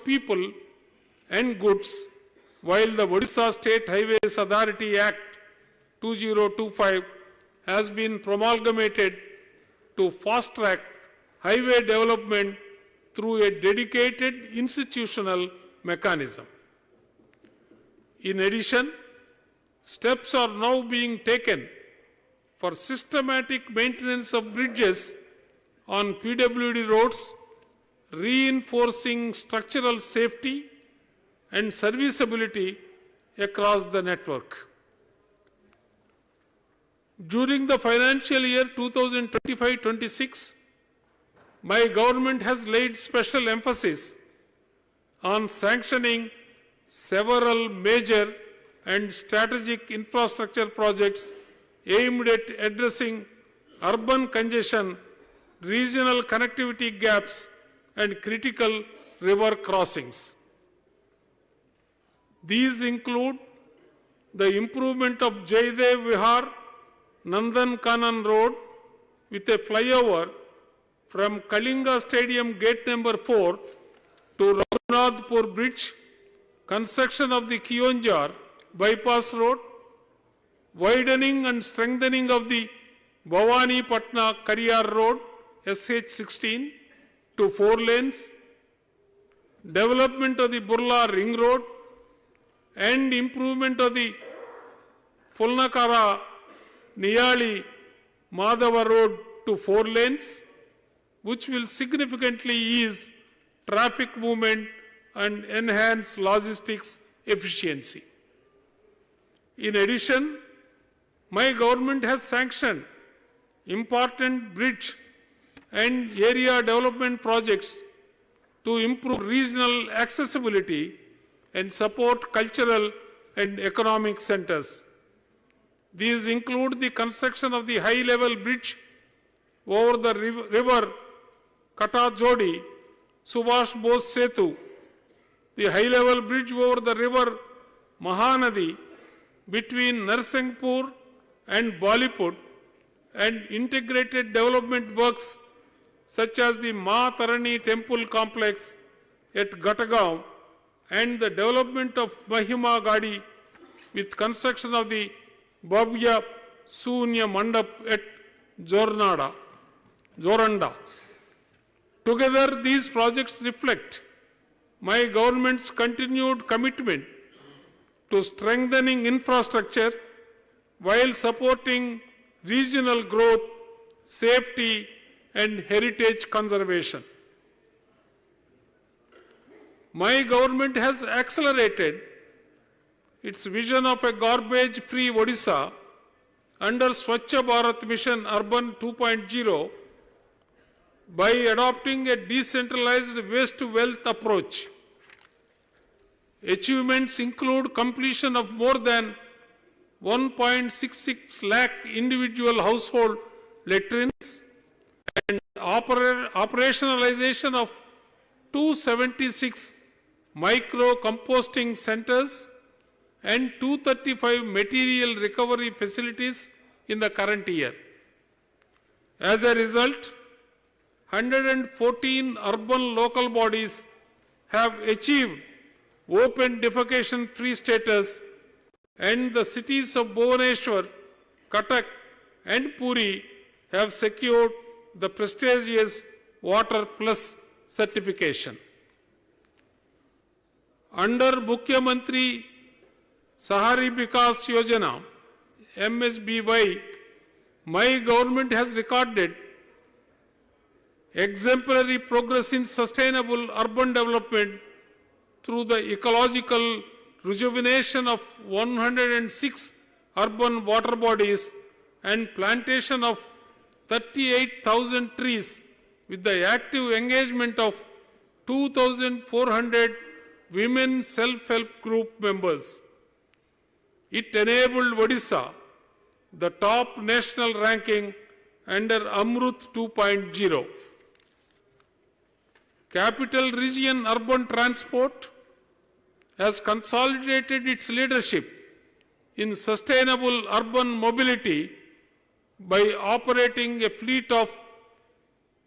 people and goods, while the Odisha State Highways Authority Act 2025 has been promulgated to fast-track highway development through a dedicated institutional mechanism. In addition, steps are now being taken for systematic maintenance of bridges on PWD roads, reinforcing structural safety and serviceability across the network. During the financial year 2025-26, my government has laid special emphasis on sanctioning several major and strategic infrastructure projects aimed at addressing urban congestion, regional connectivity gaps, and critical river crossings. These include the improvement of Jaidev Vihar Nandan Kanan Road with a flyover from Kalinga Stadium Gate number 4 to Raghunathpur Bridge, construction of the Kionjar Bypass Road, widening and strengthening of the Bhavani Patna Kariyar Road SH16 to 4 lanes, development of the Burla Ring Road, and improvement of the Fulnakara Niyali Madhava Road to 4 lanes, which will significantly ease traffic movement and enhance logistics efficiency. In addition, my government has sanctioned important bridge and area development projects to improve regional accessibility and support cultural and economic centers. These include the construction of the high-level bridge over the river Katajodi, Subhash Bose Setu, the high-level bridge over the river Mahanadi between Narsinghpur and Bollywood, and integrated development works such as the Ma Tarani Temple Complex at Gatagaon and the development of Mahima Gadi with construction of the Bhavya Sunya Mandap at Joranda. Together, these projects reflect my government's continued commitment to strengthening infrastructure while supporting regional growth, safety, and heritage conservation. My government has accelerated its vision of a garbage-free Odisha under Swachh Bharat Mission Urban 2.0 by adopting a decentralized waste-to-wealth approach. Achievements include completion of more than 1.66 lakh individual household latrines and operationalization of 276 micro-composting centers and 235 material recovery facilities in the current year. As a result, 114 urban local bodies have achieved open defecation-free status, and the cities of Bhubaneswar, Cuttack, and Puri have secured the prestigious Water Plus certification. Under Mukhyamantri Sahari Vikas Yojana, MSBY, my government has recorded exemplary progress in sustainable urban development through the ecological rejuvenation of 106 urban water bodies and plantation of 38,000 trees with the active engagement of 2,400 women self-help group members. It enabled Odisha the top national ranking under Amrut 2.0. Capital Region Urban Transport has consolidated its leadership in sustainable urban mobility by operating a fleet of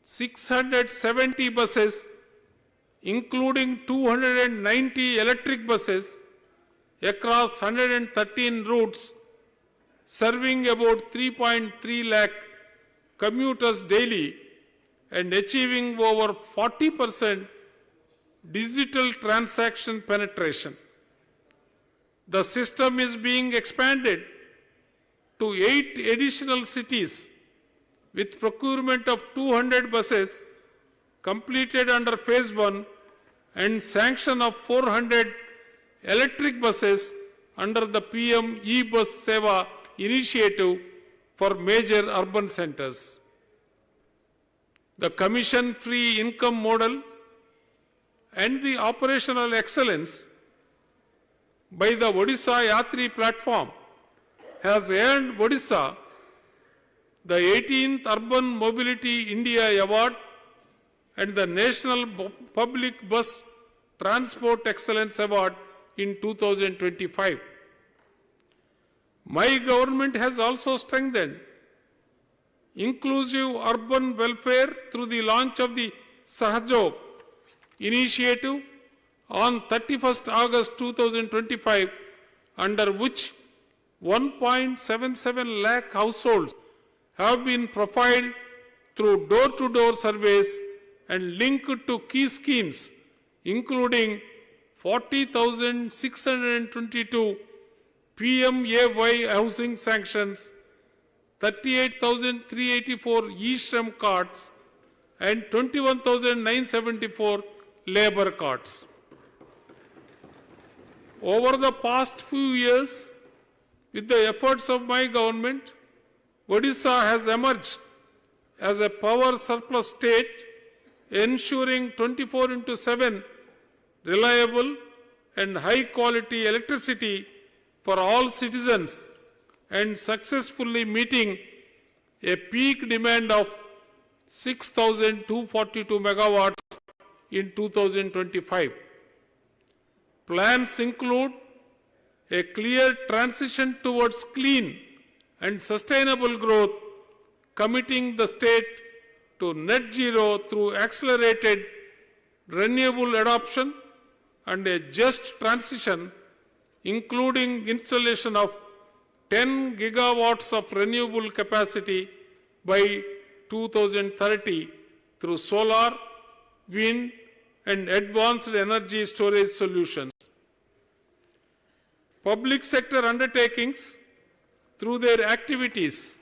670 buses including 290 electric buses across 113 routes, serving about 3.3 lakh commuters daily and achieving over 40% digital transaction penetration. The system is being expanded to 8 additional cities with procurement of 200 buses completed under phase 1 and sanction of 400 electric buses under the PM e-Bus Seva initiative for major urban centers. The commission-free income model and the operational excellence by the Odisha Yatri platform has earned Odisha the 18th Urban Mobility India Award and the National Public Bus Transport Excellence Award in 2025. My government has also strengthened inclusive urban welfare through the launch of the Sahajog initiative on 31st August 2025, under which 1.77 lakh households have been profiled through door-to-door surveys and linked to key schemes, including 40,622 PMAY housing sanctions, 38,384 e-Shram cards, and 21,974 labor cards. Over the past few years, with the efforts of my government, Odisha has emerged as a power surplus state, ensuring 24/7 reliable and high-quality electricity for all citizens and successfully meeting a peak demand of 6,242 megawatts in 2025. Plans include a clear transition towards clean and sustainable growth, committing the state to net zero through accelerated renewable adoption and a just transition, including installation of 10 gigawatts of renewable capacity by 2030 through solar, wind, and advanced energy storage solutions. Public sector undertakings, through their activities,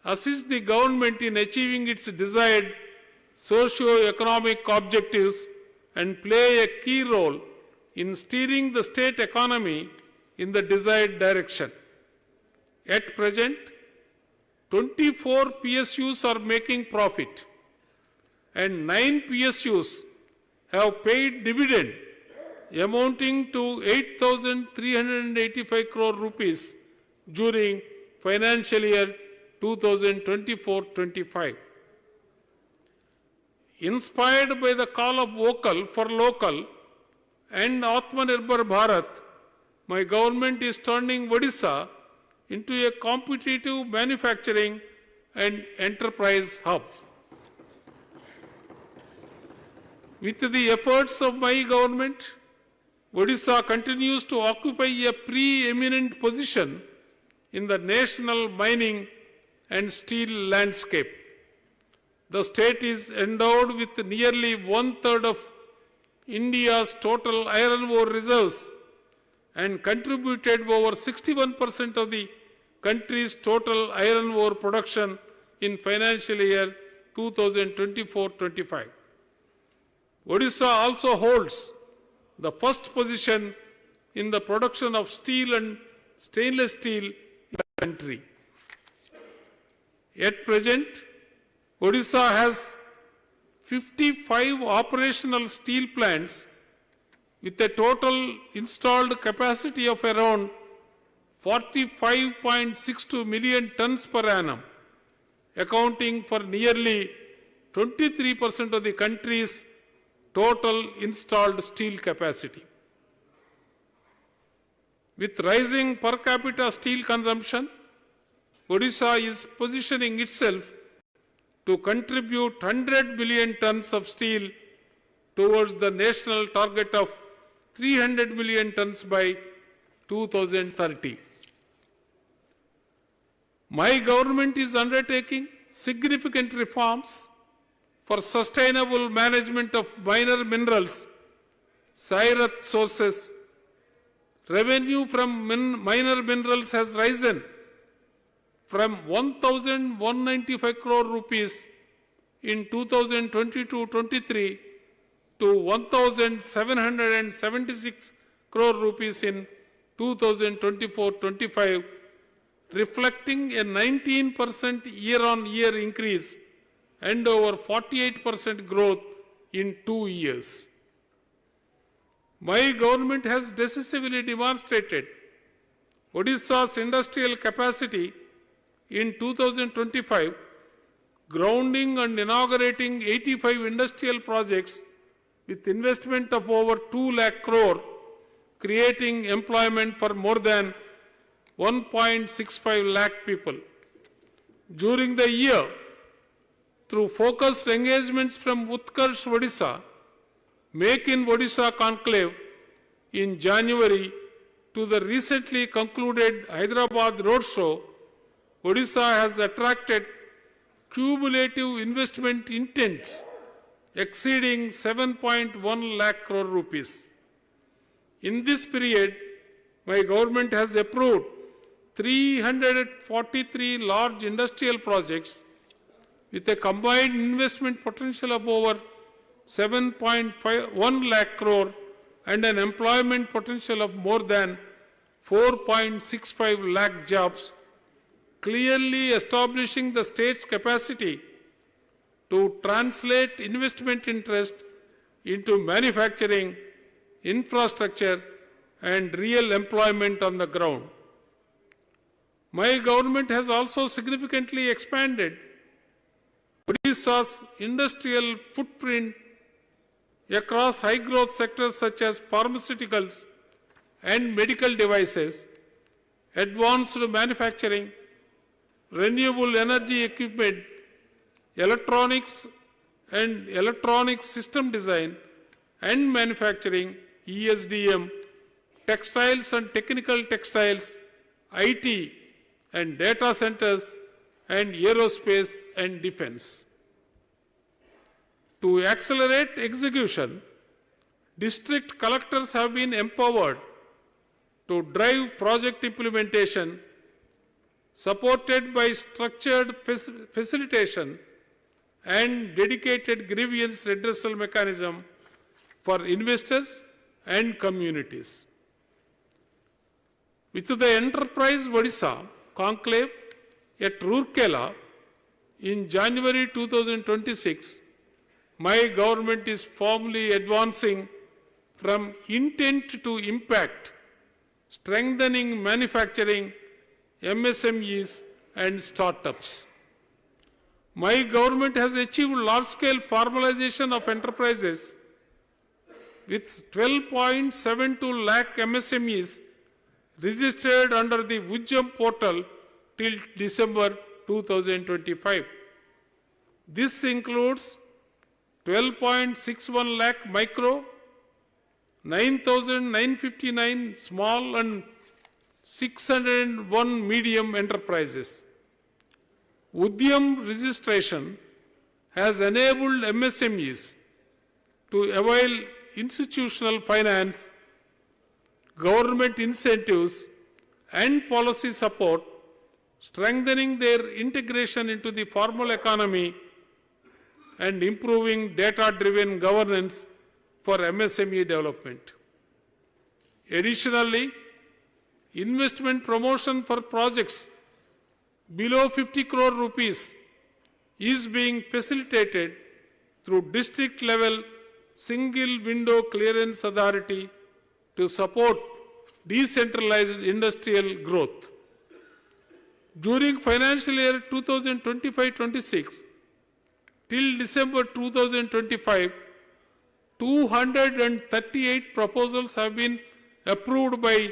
assist the government in achieving its desired socio-economic objectives and play a key role in steering the state economy in the desired direction. At present, 24 PSUs are making profit and 9 PSUs have paid dividend amounting to 8,385 crore rupees during financial year 2024-25. Inspired by the call of vocal for local and Atmanirbhar Bharat, my government is turning Odisha into a competitive manufacturing and enterprise hub. With the efforts of my government, Odisha continues to occupy a preeminent position in the national mining and steel landscape. The state is endowed with nearly one-third of India's total iron ore reserves and contributed over 61% of the country's total iron ore production in financial year 2024-25. Odisha also holds the first position in the production of steel and stainless steel in the country. At present, Odisha has 55 operational steel plants with a total installed capacity of around 45.62 million tons per annum, accounting for nearly 23% of the country's total installed steel capacity. With rising per capita steel consumption, Odisha is positioning itself to contribute 100 billion tons of steel towards the national target of 300 million tons by 2030. My government is undertaking significant reforms for sustainable management of minor minerals, Syrah sources. Revenue from minor minerals has risen from 1,195 crore rupees in 2022-23 to 1,776 crore rupees in 2024-25, reflecting a 19% year-on-year increase and over 48% growth in 2 years. My government has decisively demonstrated Odisha's industrial capacity in 2025, grounding and inaugurating 85 industrial projects with investment of over 2 lakh crore, creating employment for more than 1.65 lakh people. During the year, through focused engagements from Utkarsh Odisha, Make in Odisha conclave in January to the recently concluded Hyderabad roadshow, Odisha has attracted cumulative investment intents exceeding 7.1 lakh crore rupees. In this period, my government has approved 343 large industrial projects with a combined investment potential of over 7.1 lakh crore and an employment potential of more than 4.65 lakh jobs, clearly establishing the state's capacity to translate investment interest into manufacturing, infrastructure, and real employment on the ground. My government has also significantly expanded Odisha's industrial footprint across high-growth sectors such as pharmaceuticals and medical devices, advanced manufacturing, renewable energy equipment, electronics and electronic system design and manufacturing, ESDM, textiles and technical textiles, IT and data centers, and aerospace and defense. To accelerate execution, district collectors have been empowered to drive project implementation, supported by structured facilitation and dedicated grievance redressal mechanism for investors and communities. With the Enterprise Odisha conclave at Rourkela in January 2026, my government is formally advancing from intent to impact, strengthening manufacturing, MSMEs and startups. My government has achieved large-scale formalization of enterprises with 12.72 lakh MSMEs registered under the Vujjam portal till December 2025. This includes 12.61 lakh micro, 9,959 small and 601 medium enterprises. Udyam registration has enabled MSMEs to avail institutional finance, government incentives and policy support, strengthening their integration into the formal economy and improving data-driven governance for MSME development. Additionally, investment promotion for projects below 50 crore rupees is being facilitated through district-level single window clearance authority to support decentralized industrial growth. During financial year 2025-26, till December 2025, 238 proposals have been approved by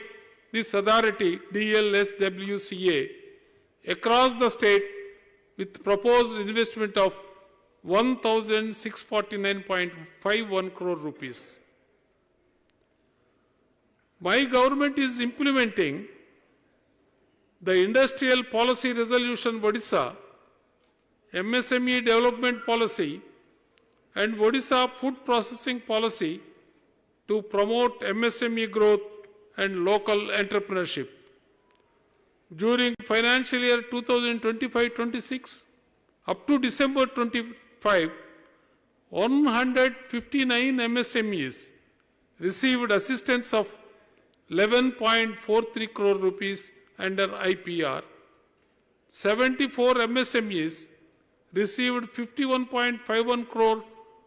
this authority, DLSWCA, across the state with proposed investment of 1,649.51 crore rupees. My government is implementing the Industrial Policy Resolution Odisha, MSME Development Policy, and Odisha Food Processing Policy to promote MSME growth and local entrepreneurship. During financial year 2025-26, up to December 25, 159 MSMEs received assistance of 11.43 crore rupees under IPR. 74 MSMEs received 51.51 crore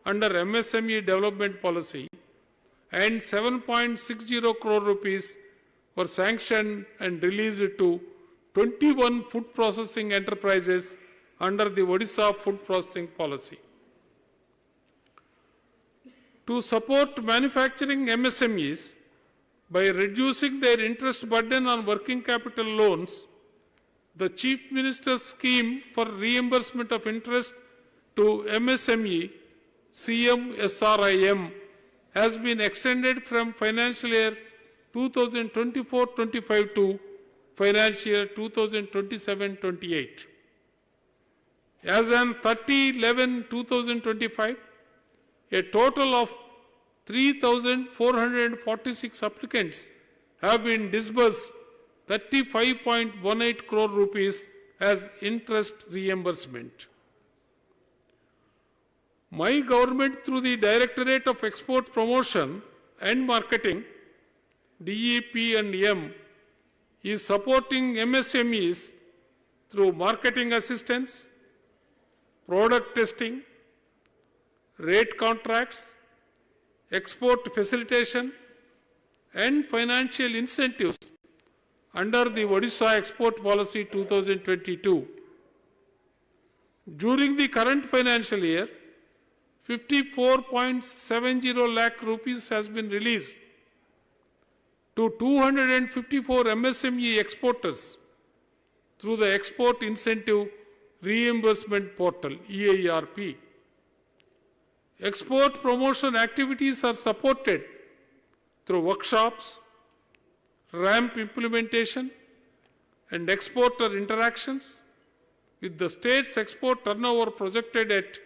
under MSME Development Policy, and 7.60 crore rupees were sanctioned and released to 21 food processing enterprises under the Odisha Food Processing Policy. To support manufacturing MSMEs by reducing their interest burden on working capital loans, the Chief Minister's scheme for reimbursement of interest to MSME, CMSRIM, has been extended from financial year 2024-25 to financial year 2027-28. As on 30/11/2025, a total of 3,446 applicants have been disbursed 35.18 crore rupees as interest reimbursement. My government, through the Directorate of Export Promotion and Marketing, DEP&M, is supporting MSMEs through marketing assistance, product testing, rate contracts, export facilitation, and financial incentives under the Odisha Export Policy 2022. During the current financial year, 54.70 lakh rupees has been released to 254 MSME exporters through the Export Incentive Reimbursement Portal, EIRP. Export promotion activities are supported through workshops, ramp implementation, and exporter interactions, with the state's export turnover projected at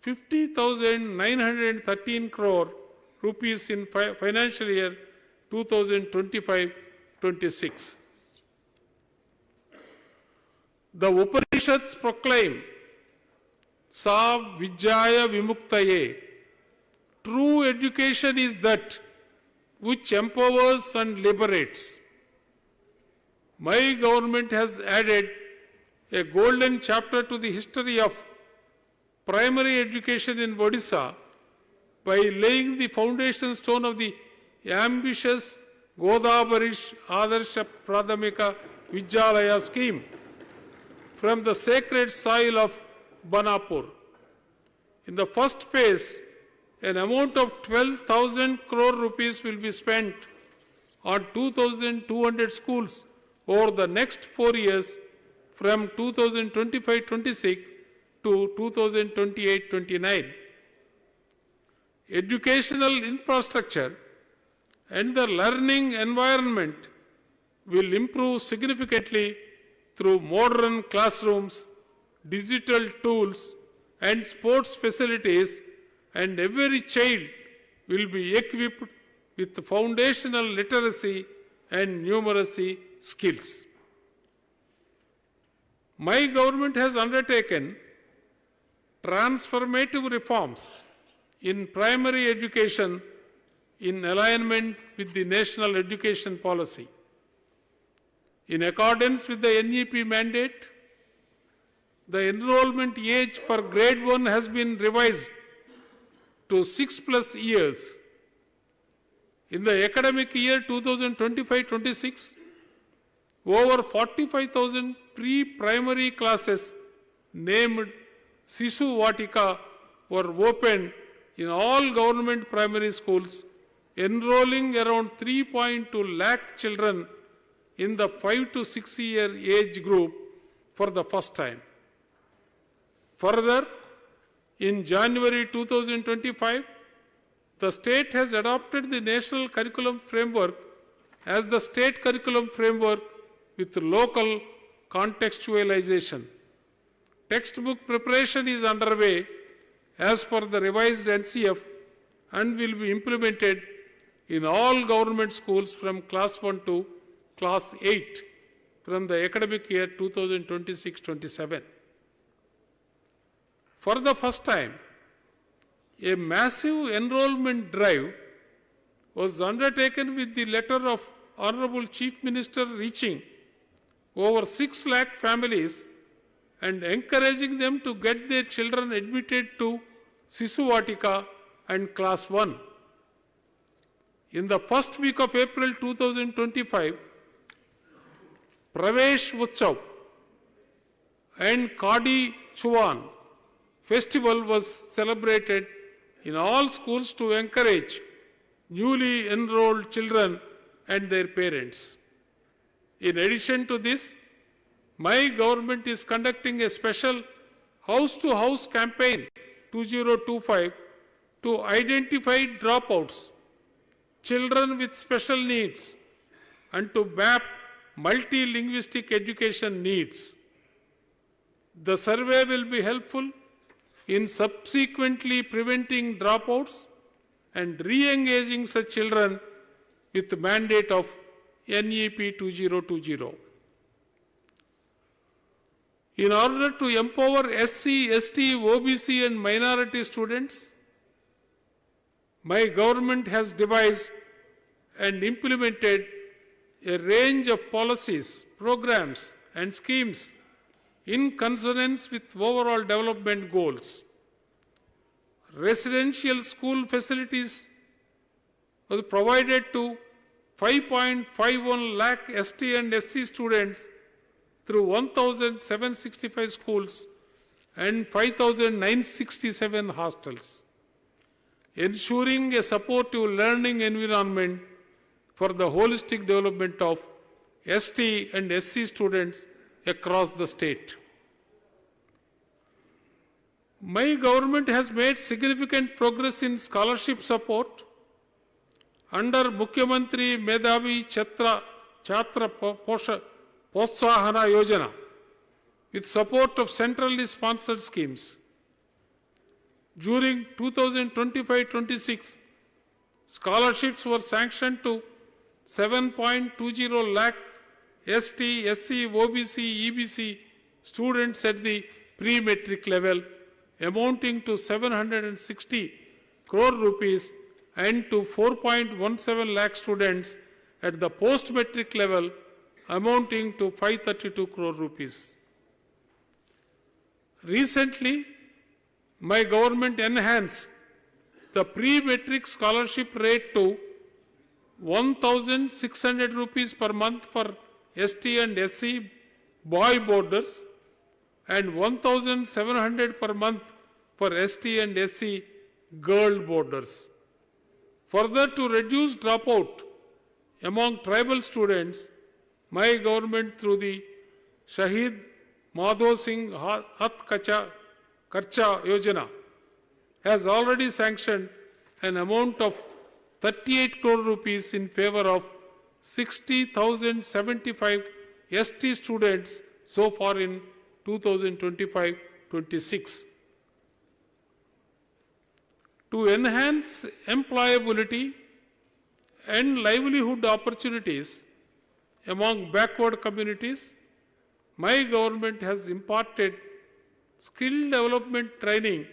50,913 crore rupees in financial year 2025-26. The Upanishads proclaim, Sa Vijaya Vimuktaye. True education is that which empowers and liberates. My government has added a golden chapter to the history of primary education in Odisha by laying the foundation stone of the ambitious Godabarish Adarsha Pradhamika Vidyalaya scheme from the sacred soil of Banapur. In the first phase, an amount of 12,000 crore rupees will be spent on 2,200 schools over the next 4 years from 2025-26 to 2028-29. Educational infrastructure and the learning environment will improve significantly through modern classrooms, digital tools, and sports facilities, and every child will be equipped with foundational literacy and numeracy skills. My government has undertaken transformative reforms in primary education in alignment with the National Education Policy. In accordance with the NEP mandate, the enrollment age for grade 1 has been revised to 6+ years. In the academic year 2025-26, over 45,000 pre-primary classes named Sishu Vatika were opened in all government primary schools, enrolling around 3.2 lakh children in the 5 to 6 year age group for the first time. Further, In January 2025, the state has adopted the National Curriculum Framework as the state curriculum framework with local contextualization. Textbook preparation is underway as per the revised NCF and will be implemented in all government schools from class 1 to class 8 from the academic year 2026-27. For the first time, a massive enrollment drive was undertaken with the letter of Honorable Chief Minister reaching over 6 lakh families and encouraging them to get their children admitted to Sisu Vatika and Class 1. In the first week of April 2025, Pravesh Utsav and Kadi Chuvan festival was celebrated in all schools to encourage newly enrolled children and their parents. In addition to this, my government is conducting a special house-to-house campaign 2025 to identify dropouts, children with special needs, and to map multilinguistic education needs. The survey will be helpful in subsequently preventing dropouts and re-engaging such children with the mandate of NEP 2020. In order to empower SC, ST, OBC and minority students, my government has devised and implemented a range of policies, programs and schemes in consonance with overall development goals. Residential school facilities was provided to 5.51 lakh ST and SC students through 1,765 schools and 5,967 hostels, ensuring a supportive learning environment for the holistic development of ST and SC students across the state. My government has made significant progress in scholarship support under Mukhyamantri Medhavi Chhatra Protsahana Yojana with support of centrally sponsored schemes. During 2025-26, scholarships were sanctioned to 7.20 lakh ST, SC, OBC, EBC students at the pre-metric level, amounting to 760 crore rupees, and to 4.17 lakh students at the post-metric level, amounting to 532 crore rupees. Recently, my government enhanced the pre-metric scholarship rate to 1,600 rupees per month for ST and SC boy boarders and 1,700 per month for ST and SC girl boarders. Further, to reduce dropout among tribal students, my government through the Shahid Madhav Singh Hat Kharcha Yojana has already sanctioned an amount of 38 crore rupees in favor of 60,075 ST students so far in 2025-26. To enhance employability and livelihood opportunities among backward communities, my government has imparted skill development training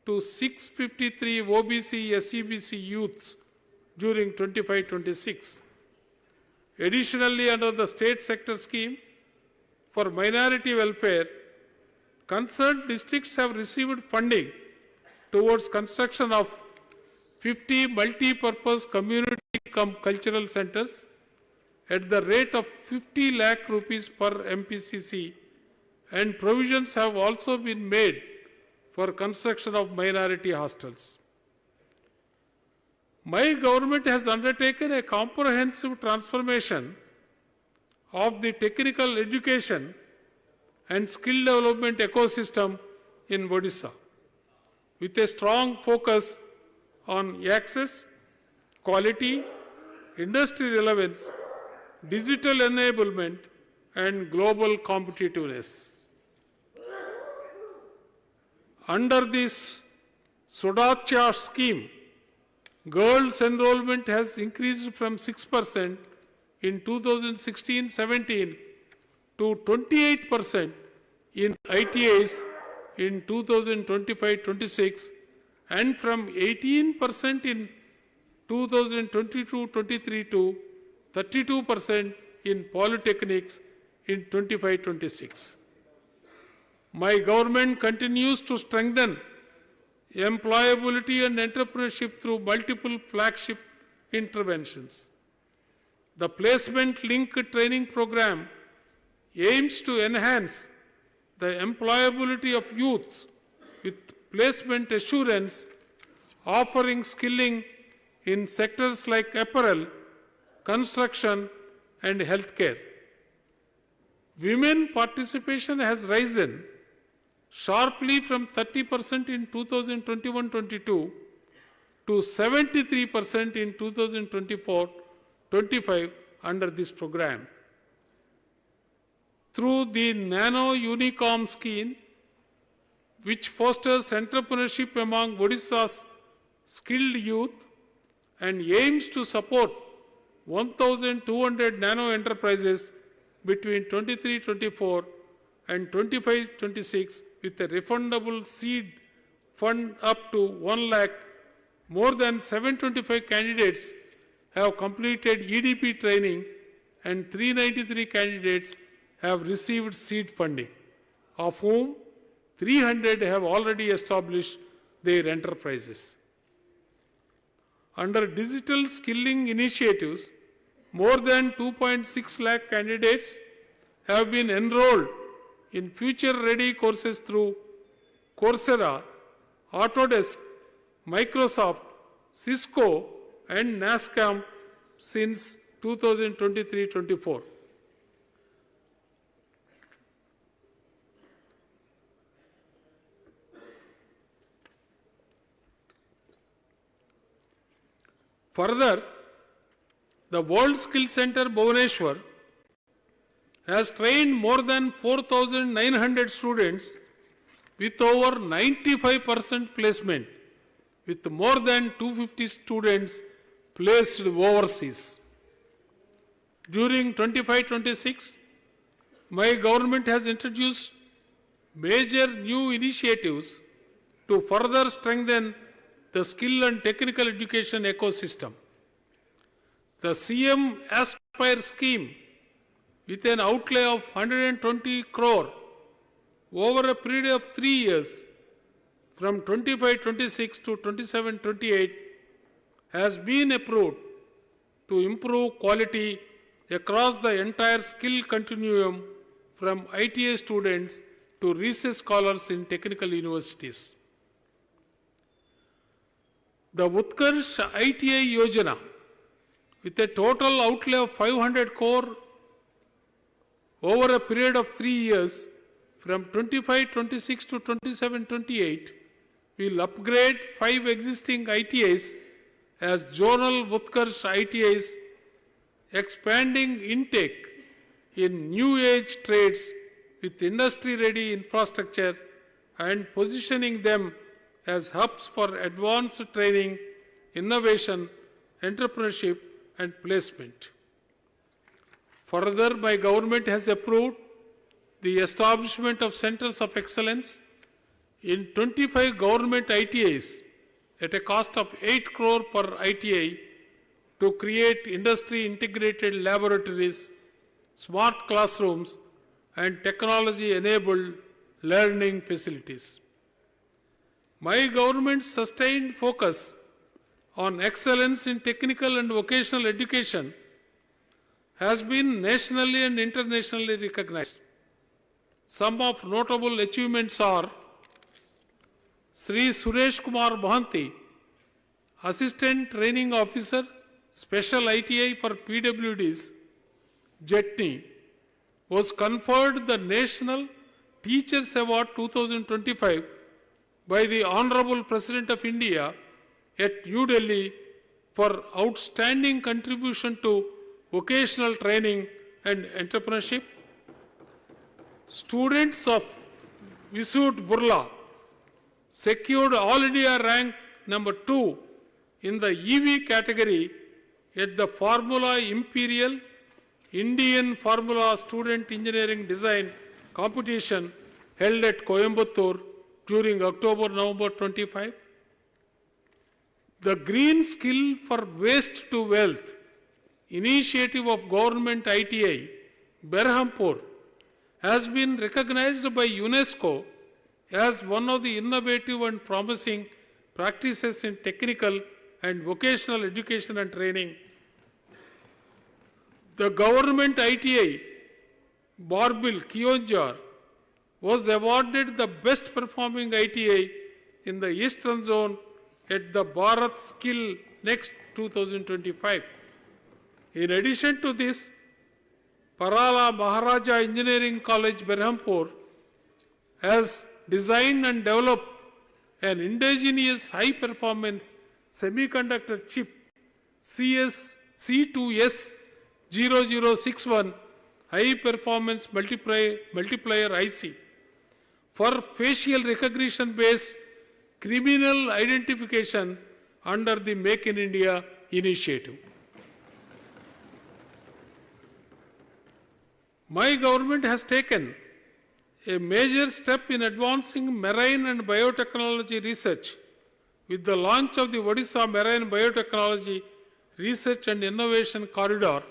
to 653 OBC, SEBC youths during 25-26. Additionally, under the state sector scheme for minority welfare, concerned districts have received funding towards construction of 50 multi-purpose community cultural centers at the rate of 50 lakh rupees per MPCC, and provisions have also been made for construction of minority hostels. My government has undertaken a comprehensive transformation of the technical education and skill development ecosystem in Odisha. with a strong focus on access, quality, industry relevance, digital enablement, and global competitiveness. Under this Sudacha scheme, girls' enrollment has increased from 6% in 2016-17 to 28% in ITIs in 2025-26 and from 18% in 2022-23 to 32% in polytechnics in 25-26. My government continues to strengthen employability and entrepreneurship through multiple flagship interventions. The Placement Link Training Program aims to enhance the employability of youth with placement assurance, offering skilling in sectors like apparel, construction, and healthcare. Women participation has risen sharply from 30% in 2021-22 to 73% in 2024-25 under this program. Through the Nano Unicom scheme, which fosters entrepreneurship among Odisha's skilled youth and aims to support 1,200 nano enterprises between 23-24 and 25-26 with a refundable seed fund up to 1 lakh, more than 725 candidates have completed EDP training and 393 candidates have received seed funding, of whom 300 have already established their enterprises. Under digital skilling initiatives, more than 2.6 lakh candidates have been enrolled in future-ready courses through Coursera, Autodesk, Microsoft, Cisco, and NASCOM since 2023-24. Further, the World Skills Center Bhubaneswar has trained more than 4,900 students with over 95% placement, with more than 250 students placed overseas. During 25-26, my government has introduced major new initiatives to further strengthen the skill and technical education ecosystem. The CM Aspire scheme, with an outlay of 120 crore over a period of 3 years, from 25-26 to 27-28, has been approved to improve quality across the entire skill continuum from ITA students to research scholars in technical universities. The Utkarsh ITA Yojana, with a total outlay of 500 crore over a period of 3 years, from 25-26 to 27-28, will upgrade 5 existing ITIs as zonal Utkarsh ITIs, expanding intake in new age trades with industry-ready infrastructure and positioning them as hubs for advanced training, innovation, entrepreneurship, and placement. Further, my government has approved the establishment of centers of excellence in 25 government ITIs at a cost of 8 crore per ITI to create industry-integrated laboratories, smart classrooms, and technology-enabled learning facilities. My government's sustained focus on excellence in technical and vocational education has been nationally and internationally recognized. Some of notable achievements are Sri Suresh Kumar Mohanty, Assistant Training Officer, Special ITI for PWDs, Jetni, was conferred the National Teachers Award 2025 by the Honorable President of India at New Delhi for outstanding contribution to vocational training and entrepreneurship. Students of Visud Burla secured All India rank number 2 in the EV category at the Formula Imperial Indian Formula Student Engineering Design competition held at Coimbatore during October-November 25. The Green Skill for Waste to Wealth initiative of Government ITI, Berhampur, has been recognized by UNESCO as one of the innovative and promising practices in technical and vocational education and training. The Government ITI, Barbil, Kionjar, was awarded the best performing ITI in the Eastern Zone at the Bharat Skill Next 2025. In addition to this, Parala Maharaja Engineering College, Berhampur, has designed and developed an indigenous high-performance semiconductor chip C2S0061 high-performance multiplier IC for facial recognition-based criminal identification under the Make in India initiative. My government has taken a major step in advancing marine and biotechnology research with the launch of the Odisha Marine Biotechnology Research and Innovation Corridor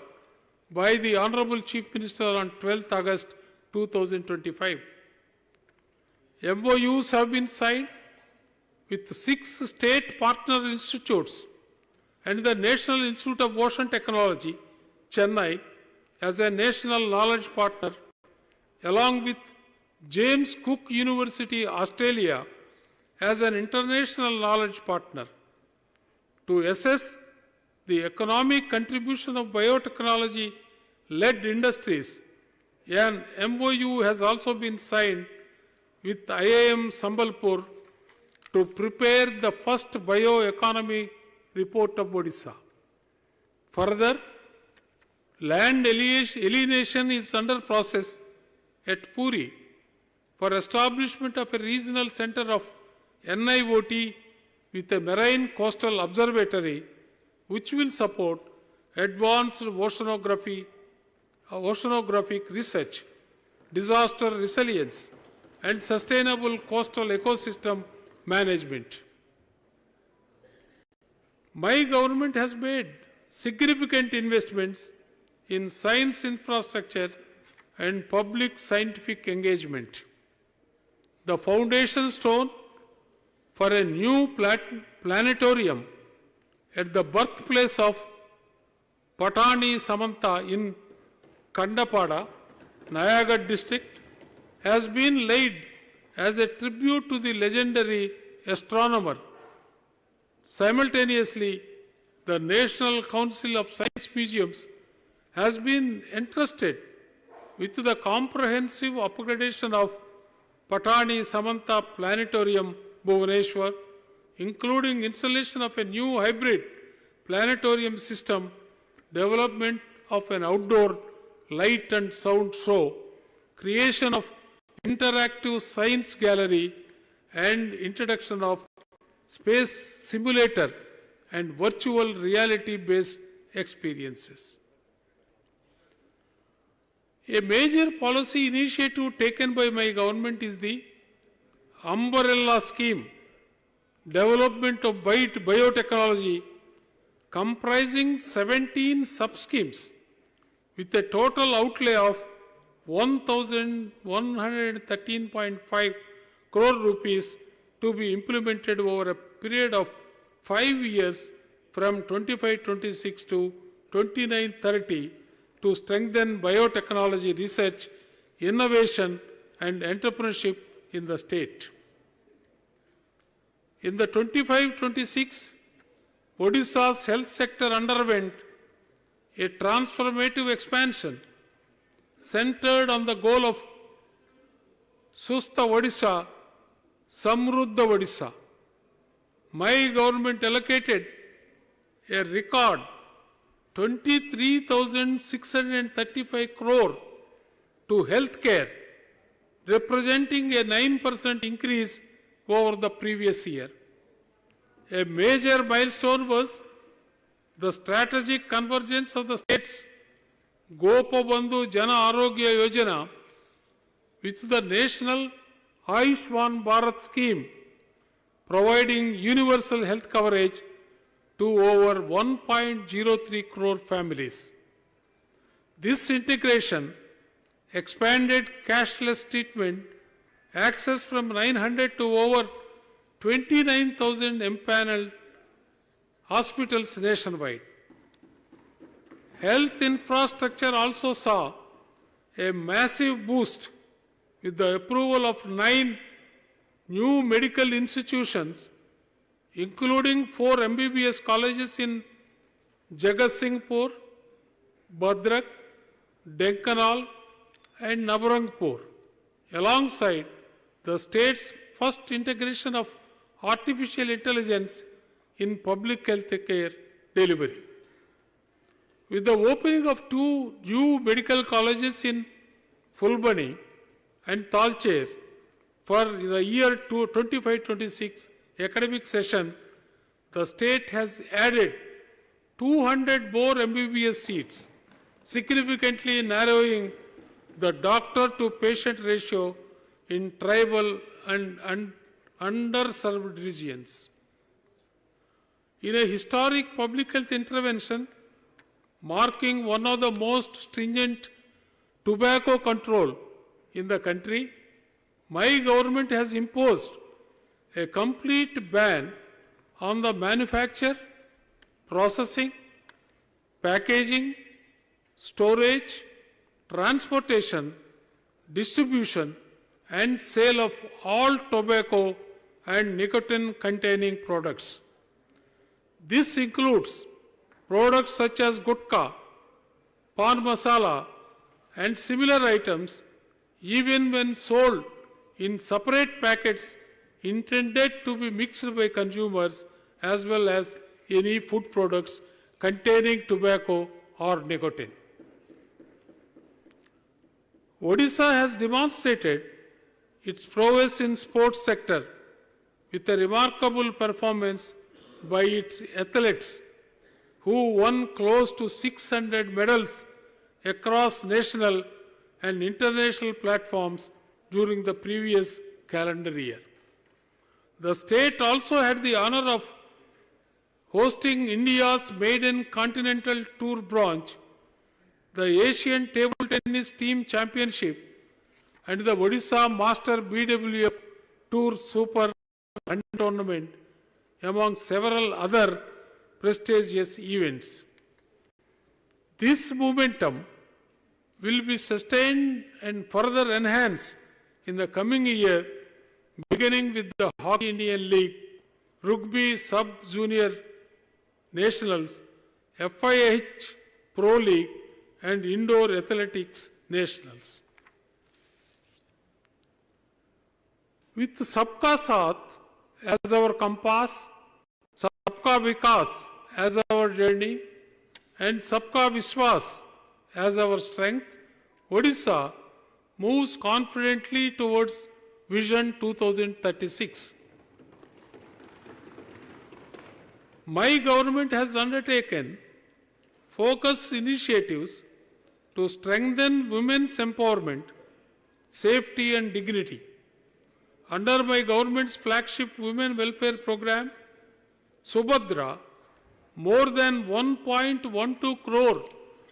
by the Honorable Chief Minister on 12th August 2025. MOUs have been signed with 6 state partner institutes and the National Institute of Ocean Technology, Chennai, as a national knowledge partner, along with James Cook University, Australia, as an international knowledge partner. To assess the economic contribution of biotechnology-led industries, an MOU has also been signed with IIM Sambalpur to prepare the first bioeconomy report of Odisha. Further, land alienation is under process at Puri for establishment of a regional center of NIOT with a marine coastal observatory which will support advanced oceanographic research, disaster resilience, and sustainable coastal ecosystem management. My government has made significant investments in science infrastructure and public scientific engagement. The foundation stone for a new planetarium at the birthplace of Patani Samanta in Kandapada, Nayagarh district, has been laid as a tribute to the legendary astronomer. Simultaneously, the National Council of Science Museums has been entrusted with the comprehensive upgradation of Patani Samanta Planetarium, Bhubaneswar, including installation of a new hybrid planetarium system, development of an outdoor light and sound show, creation of interactive science gallery, and introduction of space simulator and virtual reality-based experiences. A major policy initiative taken by my government is the Umbrella Scheme, development of biotechnology, comprising 17 sub-schemes with a total outlay of 1,113.5 crore rupees to be implemented over a period of 5 years from 25-26 to 29-30 to strengthen biotechnology research, innovation, and entrepreneurship in the state. In the 25-26, Odisha's health sector underwent a transformative expansion centered on the goal of Sustha Odisha Samruddha Odisha. My government allocated a record 23,635 crore to healthcare, representing a 9% increase over the previous year. A major milestone was the strategic convergence of the states Gopabandhu Jana Arogya Yojana with the national Ayushman Bharat scheme, providing universal health coverage to over 1.03 crore families. This integration expanded cashless treatment access from 900 to over 29,000 empaneled hospitals nationwide. Health infrastructure also saw a massive boost with the approval of 9 new medical institutions, including 4 MBBS colleges in Jagatsinghpur, Bhadrak, Denkanal, and Nabarangpur, alongside the state's first integration of artificial intelligence in public health care delivery. With the opening of 2 new medical colleges in Fulbani and Talcher for the year 25-26 academic session, the state has added 200 more MBBS seats, significantly narrowing the doctor-to-patient ratio in tribal and underserved regions. In a historic public health intervention marking one of the most stringent tobacco control in the country, my government has imposed a complete ban on the manufacture, processing, packaging, storage, transportation, distribution, and sale of all tobacco and nicotine-containing products. This includes products such as gutka, pan masala, and similar items, even when sold in separate packets intended to be mixed by consumers, as well as any food products containing tobacco or nicotine. Odisha has demonstrated its prowess in sports sector with a remarkable performance by its athletes, who won close to 600 medals across national and international platforms during the previous calendar year. The state also had the honor of hosting India's maiden continental tour branch, the Asian Table Tennis Team Championship, and the Odisha Master BWF Tour Super Tournament, among several other prestigious events. This momentum will be sustained and further enhanced in the coming year, beginning with the Hockey Indian League, Rugby Sub-Junior Nationals, FIH Pro League, and Indoor Athletics Nationals. With Sabka Saath as our compass, Sabka Vikas as our journey, and Sabka Vishwas as our strength, Odisha moves confidently towards Vision 2036. My government has undertaken focused initiatives to strengthen women's empowerment, safety, and dignity. Under my government's flagship women welfare program, Subhadra, more than 1.12 crore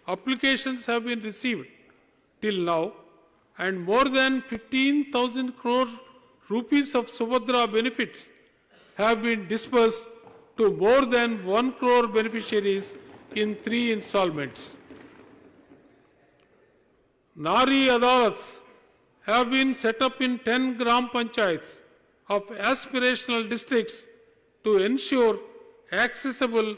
applications have been received till now, and more than 15,000 crore rupees of Subhadra benefits have been disbursed to more than 1 crore beneficiaries in 3 installments. Nari Adalats have been set up in 10 Gram Panchayats of aspirational districts to ensure accessible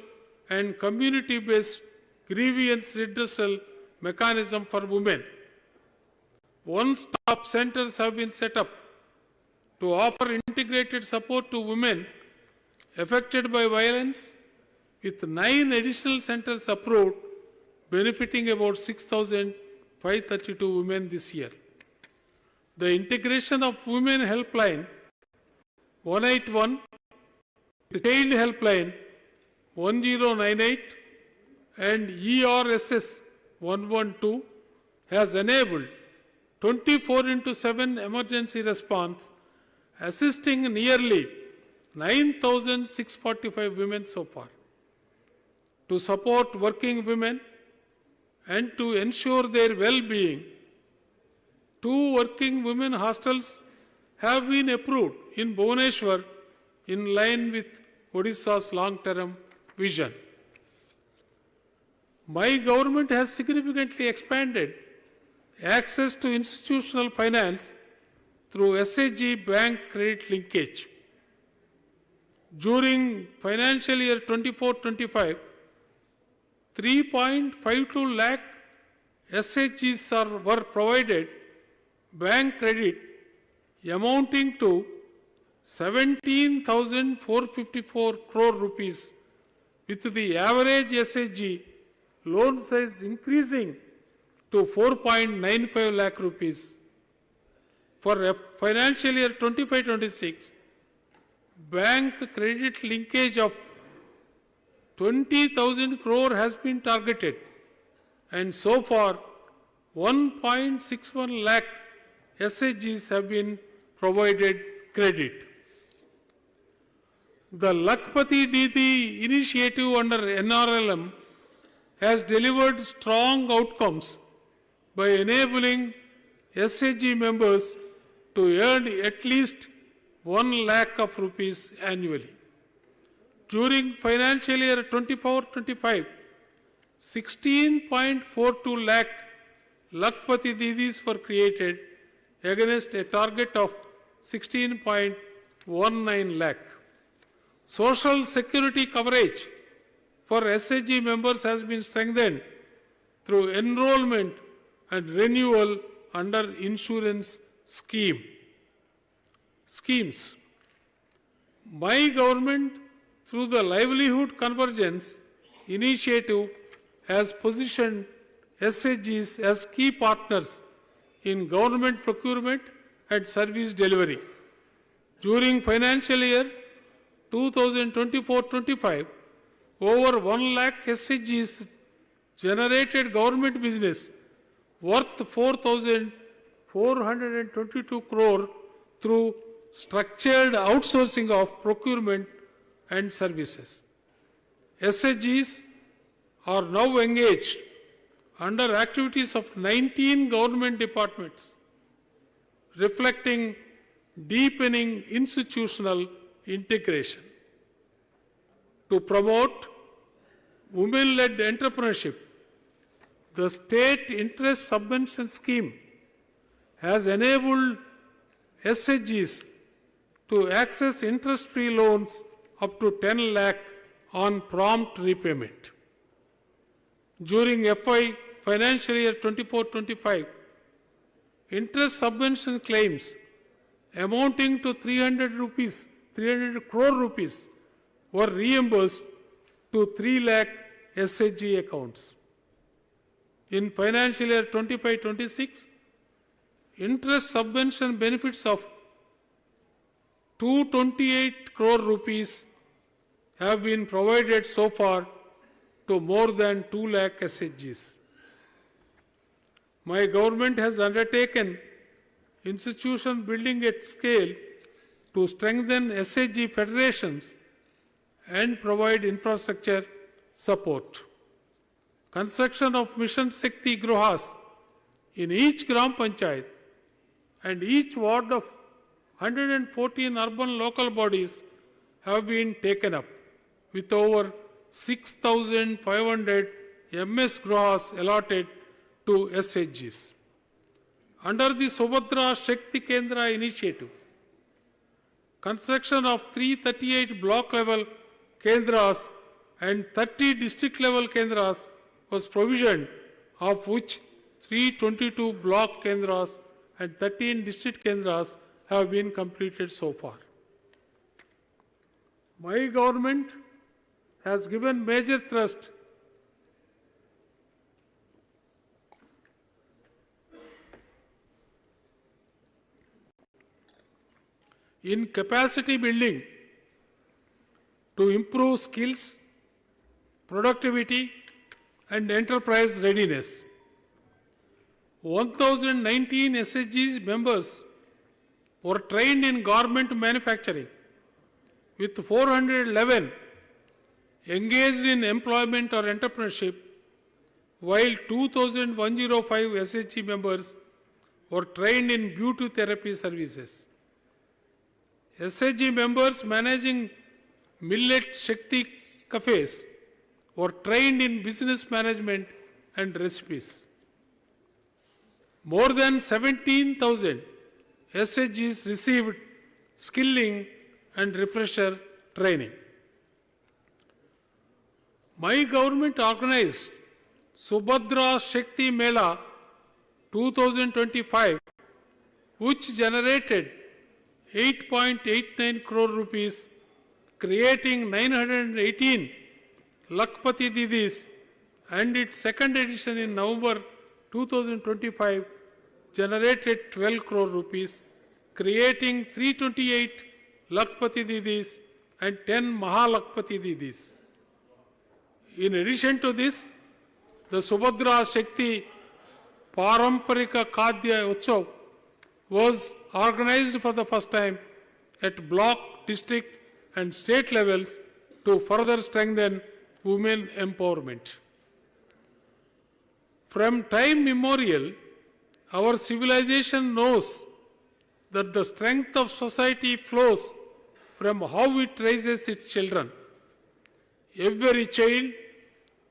and community-based grievance redressal mechanism for women. One-stop centers have been set up to offer integrated support to women affected by violence, with 9 additional centers approved, benefiting about 6,532 women this year. The integration of Women Helpline 181, the Child Helpline 1098 and ERSS 112 has enabled 24/7 emergency response, assisting nearly 9,645 women so far. To support working women and to ensure their well-being, 2 working women hostels have been approved in Bhubaneswar in line with Odisha's long-term vision. My government has significantly expanded access to institutional finance through SHG bank credit linkage. During financial year 24-25, 3.52 lakh SHGs were provided bank credit amounting to 17,454 crore rupees, with the average SHG loan size increasing to 4.95 lakh rupees. For financial year 25-26, bank credit linkage of 20,000 crore has been targeted, and so far 1.61 lakh SHGs have been provided credit. The Lakpati Didi initiative under NRLM has delivered strong outcomes by enabling SHG members to earn at least 1 lakh of rupees annually. During financial year 24-25, 16.42 lakh Lakpati Didis were created against a target of 16.19 lakh. Social security coverage for SHG members has been strengthened through enrollment and renewal under insurance schemes. My government, through the Livelihood Convergence initiative, has positioned SHGs as key partners in government procurement and service delivery. During financial year 2024-25, over 1 lakh SHGs generated government business worth 4,422 crore through structured outsourcing of procurement and services. SHGs are now engaged under activities of 19 government departments, reflecting deepening institutional integration. To promote women-led entrepreneurship, the State Interest Subvention Scheme has enabled SHGs to access interest-free loans up to 10 lakh on prompt repayment. During financial year 24-25, interest subvention claims amounting to 300 crore rupees were reimbursed to 3 lakh SHG accounts. In financial year 25-26, interest subvention benefits of 228 crore rupees have been provided so far to more than 2 lakh SHGs. My government has undertaken institution building at scale to strengthen SHG federations and provide infrastructure support. Construction of Mission Shakti Gruhas in each Gram Panchayat and each ward of 114 urban local bodies have been taken up, with over 6,500 MS Gruhas allotted to SHGs. Under the Subhadra Shakti Kendra initiative, construction of 338 block-level Kendras and 30 district-level Kendras was provisioned, of which 322 block Kendras and 13 district Kendras have been completed so far. My government has given major thrust in capacity building to improve skills, productivity, and enterprise readiness. 1,019 SHG members were trained in garment manufacturing, with 411 engaged in employment or entrepreneurship, while 2,105 SHG members were trained in beauty therapy services. SHG members managing millet Shakti cafes were trained in business management and recipes. More than 17,000 SHGs received skilling and refresher training. My government organized Subhadra Shakti Mela 2025, which generated 8.89 crore rupees, creating 918 Lakpati Didis, and its second edition in November 2025 generated 12 crore rupees, creating 328 Lakpati Didis and 10 Mahalakpati Didis. In addition to this, the Subhadra Shakti Paramparika Khadya Utsav was organized for the first time at block, district and state levels to further strengthen women empowerment. From time immemorial, our civilization knows that the strength of society flows from how it raises its children. Every child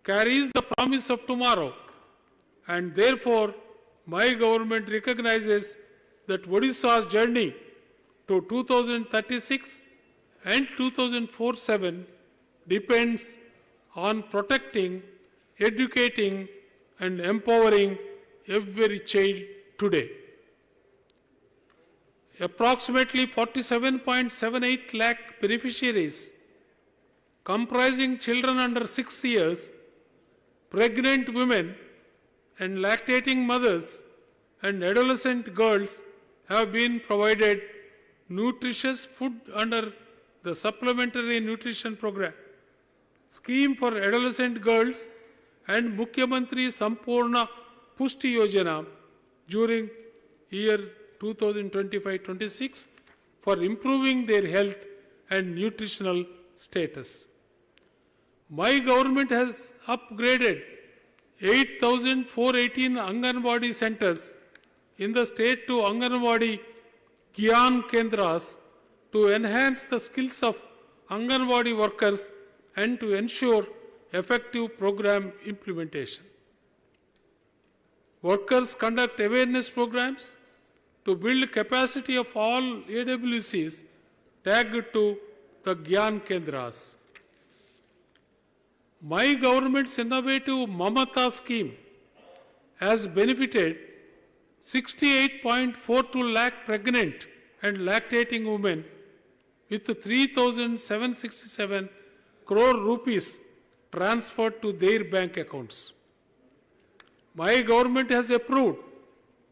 carries the promise of tomorrow, and therefore my government recognizes that Odisha's journey to 2036 and 2047 depends on protecting, educating, and empowering every child today. Approximately 47.78 lakh beneficiaries, comprising children under 6 years, pregnant women, and lactating mothers and adolescent girls, have been provided nutritious food under the Supplementary Nutrition Program, Scheme for Adolescent Girls, and Mukhyamantri Sampurna Pushti Yojana during year 2025-26 for improving their health and nutritional status. My government has upgraded 8,418 Anganwadi centers in the state to Anganwadi Gyan Kendras to enhance the skills of Anganwadi workers and to ensure effective program implementation. Workers conduct awareness programs to build capacity of all AWCs tagged to the Gyan Kendras. My government's innovative Mamata scheme has benefited 68.42 lakh pregnant and lactating women with 3,767 crore rupees transferred to their bank accounts. My government has approved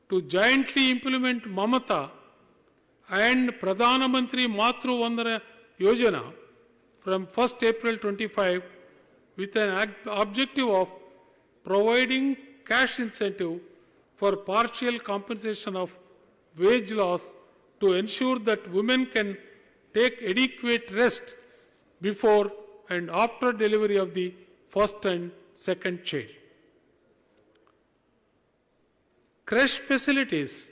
to jointly implement Mamata and Pradhana Mantri Matru Vandana Yojana from 1st April 25 with an objective of providing cash incentive for partial compensation of wage loss to ensure that women can take adequate rest before and after delivery of the first and second child. Creche facilities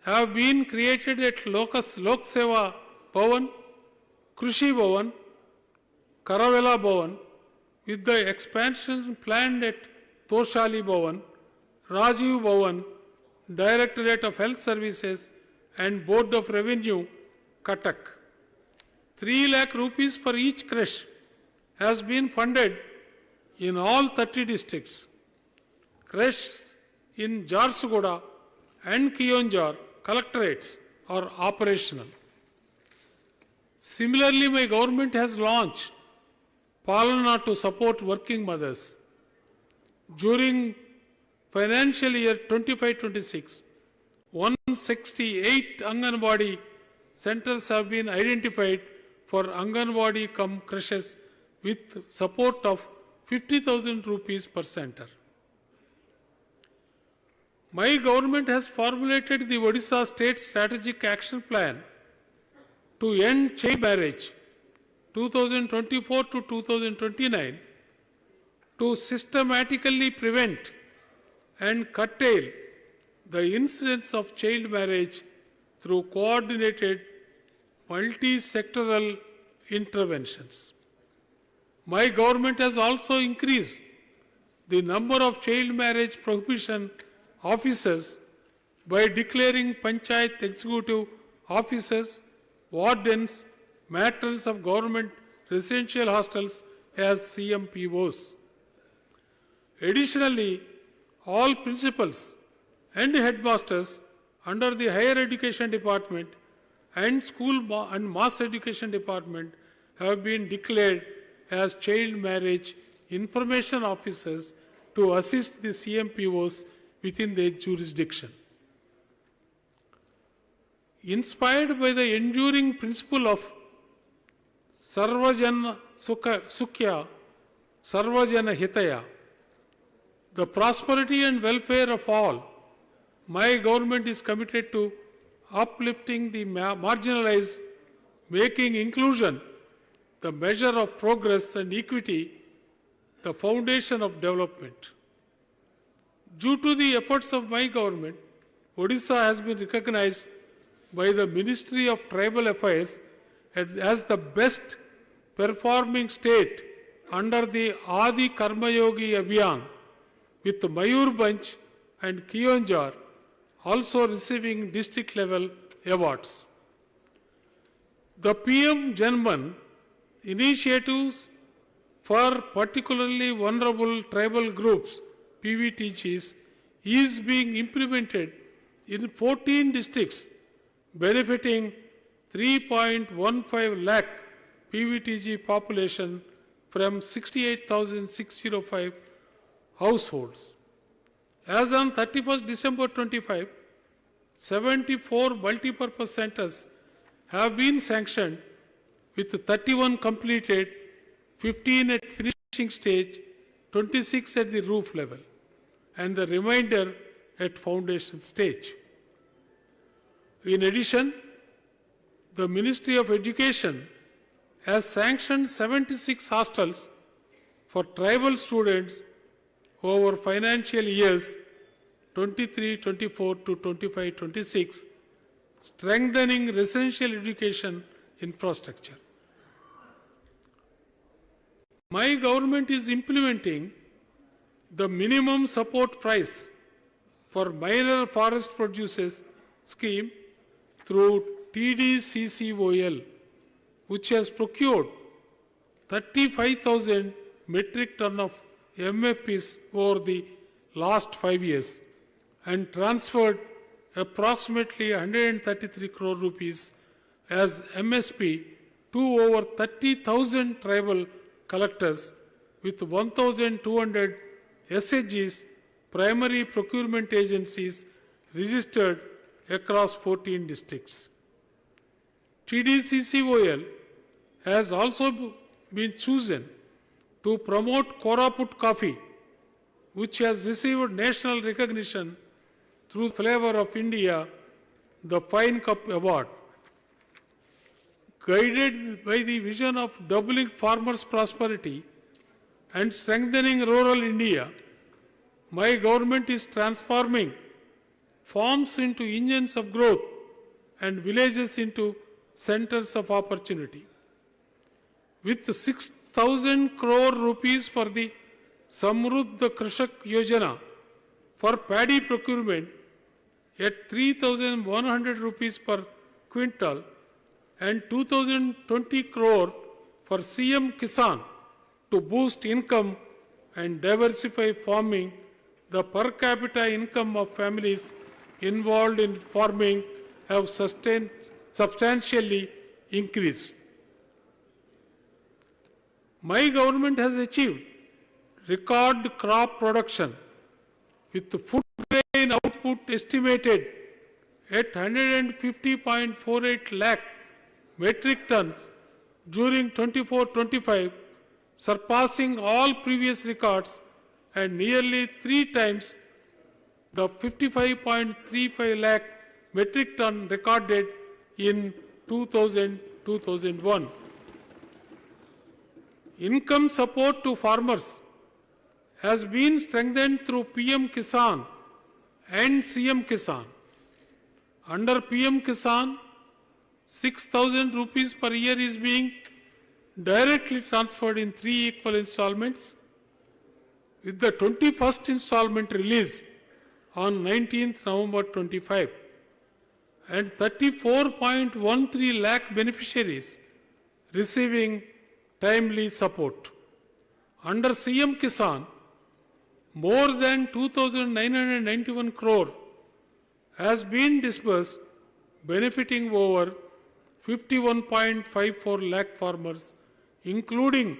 have been created at Lok Seva Bhavan, Krushi Bhavan, Karavela Bhavan, with the expansion planned at Toshali Bhavan, Rajiv Bhavan, Directorate of Health Services and Board of Revenue, Cuttack. 3 lakh rupees for each creche has been funded in all 30 districts. Creches in Jharsuguda and Kiyonjar collectorates are operational. Similarly, my government has launched Palana to support working mothers. During financial year 25-26, 168 Anganwadi centers have been identified for Anganwadi cum creches with support of 50,000 rupees per center. My government has formulated the Odisha State Strategic Action Plan to end child marriage 2024 to 2029 to systematically prevent and curtail the incidence of child marriage through coordinated multi-sectoral interventions. My government has also increased the number of child marriage prohibition officers by declaring panchayat executive officers, wardens, matrons of government residential hostels as CMPOs. Additionally, all principals and headmasters under the Higher Education Department and School and Mass Education Department have been declared as child marriage information officers to assist the CMPOs within their jurisdiction. Inspired by the enduring principle of Sarvajana Sukhya, Sarvajana Hitaya, the prosperity and welfare of all, my government is committed to uplifting the marginalized, making inclusion the measure of progress and equity, the foundation of development. Due to the efforts of my government, Odisha has been recognized by the Ministry of Tribal Affairs as the best performing state under the Adi Karma Yogi Abhiyan, with Mayurbhanj and Kionjar also receiving district level awards. The PM Janman initiatives for particularly vulnerable tribal groups, PVTGs, is being implemented in 14 districts, benefiting 3.15 lakh PVTG population from 68,605 households. As on 31st December 25, 74 multipurpose centers have been sanctioned, with 31 completed, 15 at finishing stage, 26 at the roof level, and the remainder at foundation stage. In addition, the Ministry of Education has sanctioned 76 hostels for tribal students over financial years 23-24 to 25-26, strengthening residential education infrastructure. My government is implementing the minimum support price for minor forest producers scheme through TDCCOL, which has procured 35,000 metric ton of MFPs over the last 5 years and transferred approximately 133 crore rupees as MSP to over 30,000 tribal collectors with 1,200 SHGs, primary procurement agencies, registered across 14 districts. TDCCOL has also been chosen to promote Koraput coffee, which has received national recognition through Flavor of India, the Fine Cup Award. Guided by the vision of doubling farmers' prosperity and strengthening rural India, my government is transforming farms into engines of growth and villages into centers of opportunity. With 6,000 crore rupees for the Samruddha Krishak Yojana for paddy procurement at 3,100 rupees per quintal and 2,020 crore for CM Kisan to boost income and diversify farming, the per capita income of families involved in farming have substantially increased. My government has achieved record crop production with the food grain output estimated at 150.48 lakh metric tons during 24-25, surpassing all previous records and nearly 3 times the 55.35 lakh metric ton recorded in 2000-2001. Income support to farmers has been strengthened through PM Kisan and CM Kisan. Under PM Kisan, 6,000 rupees per year is being directly transferred in 3 equal installments, with the 21st installment released on 19th November 25, and 34.13 lakh beneficiaries receiving timely support. Under CM Kisan, more than 2,991 crore has been disbursed, benefiting over 51.54 lakh farmers, including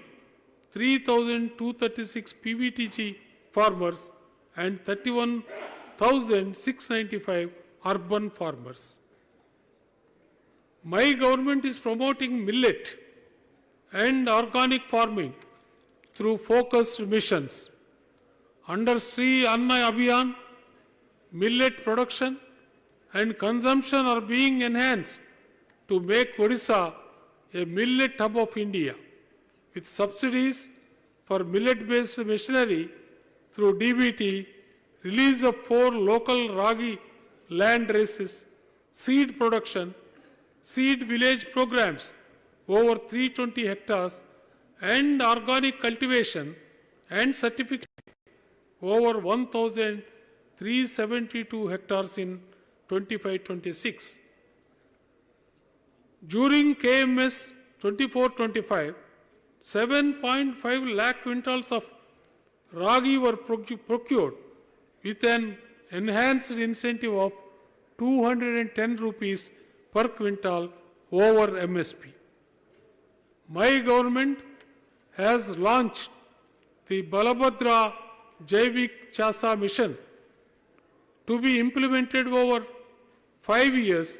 3,236 PVTG farmers and 31,695 urban farmers. My government is promoting millet and organic farming through focused missions. Under Sri Anna Abhiyan, millet production and consumption are being enhanced to make Odisha a millet hub of India, with subsidies for millet-based machinery through DBT, release of 4 local Ragi land races, seed production, seed village programs over 320 hectares, and organic cultivation and certificate over 1,372 hectares in 25-26. During KMS 24-25, 7.5 lakh quintals of Ragi were procured with an enhanced incentive of 210 rupees per quintal over MSP. My government has launched the Balabhadra Jaivik Chasa mission to be implemented over 5 years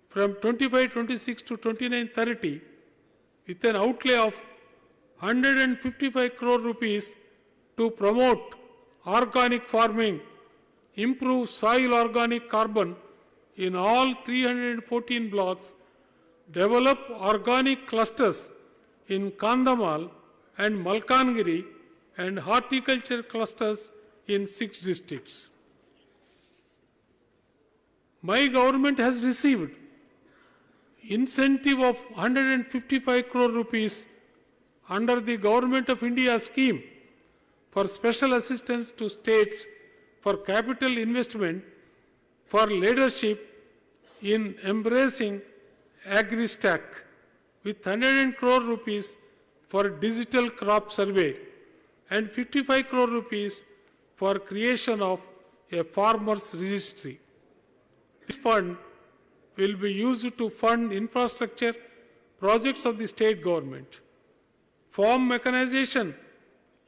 from 25-26 to 29-30 with an outlay of 155 crore rupees to promote organic farming, improve soil organic carbon in all 314 blocks, develop organic clusters in Kandhamal and Malkangiri, and horticulture clusters in 6 districts. My government has received incentive of 155 crore rupees under the Government of India scheme for special assistance to states for capital investment for leadership in embracing AgriStack, with 100 crore rupees for digital crop survey and 55 crore rupees for creation of a farmers registry. This fund will be used to fund infrastructure projects of the state government. Farm mechanization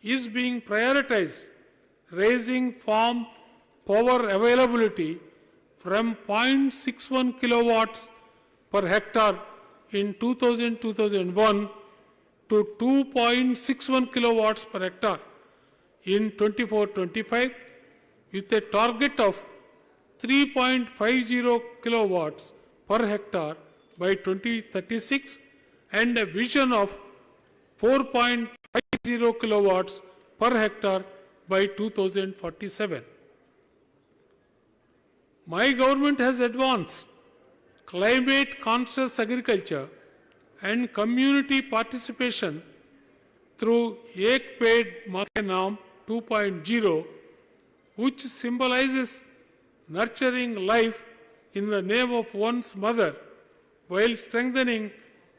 is being prioritized, raising farm power availability from 0.61 kilowatts per hectare in 2000-2001 to 2.61 kilowatts per hectare in 24-25, with a target of 3.50 kilowatts per hectare by 2036 and a vision of 4.50 kilowatts per hectare by 2047. My government has advanced climate conscious agriculture and community participation through Ek Ped Maa Ke Naam 2.0, which symbolizes nurturing life in the name of one's mother while strengthening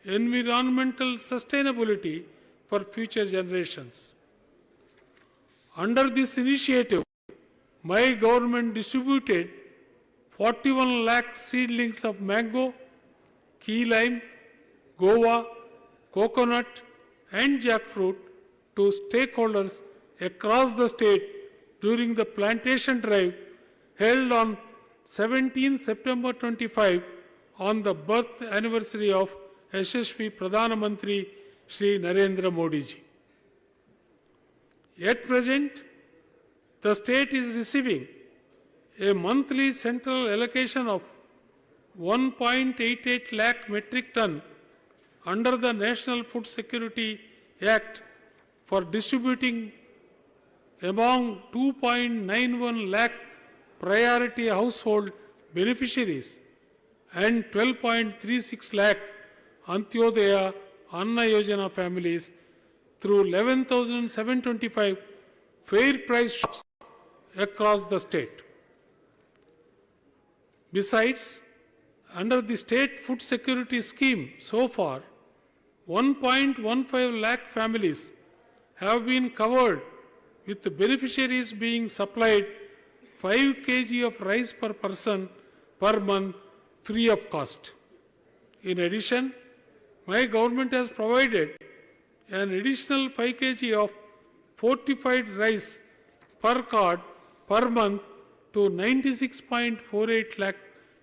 environmental sustainability for future generations. Under this initiative, my government distributed 41 lakh seedlings of mango, key lime, guava, coconut and jackfruit to stakeholders across the state during the plantation drive held on 17 September 25 on the birth anniversary of Yashasvi Pradhana Mantri Shri Narendra Modi ji. At present, the state is receiving a monthly central allocation of 1.88 lakh metric ton under the National Food Security Act for distributing among 2.91 lakh priority household beneficiaries and 12.36 lakh Antyodaya Anna Yojana families through 11,725 fair price shops across the state. Besides, under the state food security scheme, so far, 1.15 lakh families have been covered, with the beneficiaries being supplied 5 kg of rice per person per month free of cost. In addition, my government has provided an additional 5 kg of fortified rice per card per month to 96.48 lakh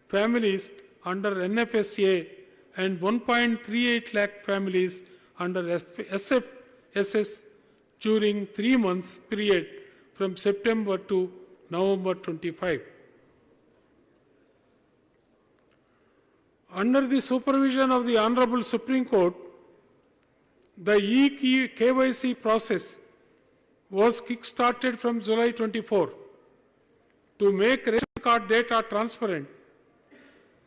families under NFSA and 1.38 lakh families under SFSS during 3 months period from September to November 25. Under the supervision of the Honorable Supreme Court, the e-KYC process was kick-started from July 24 to make ration card data transparent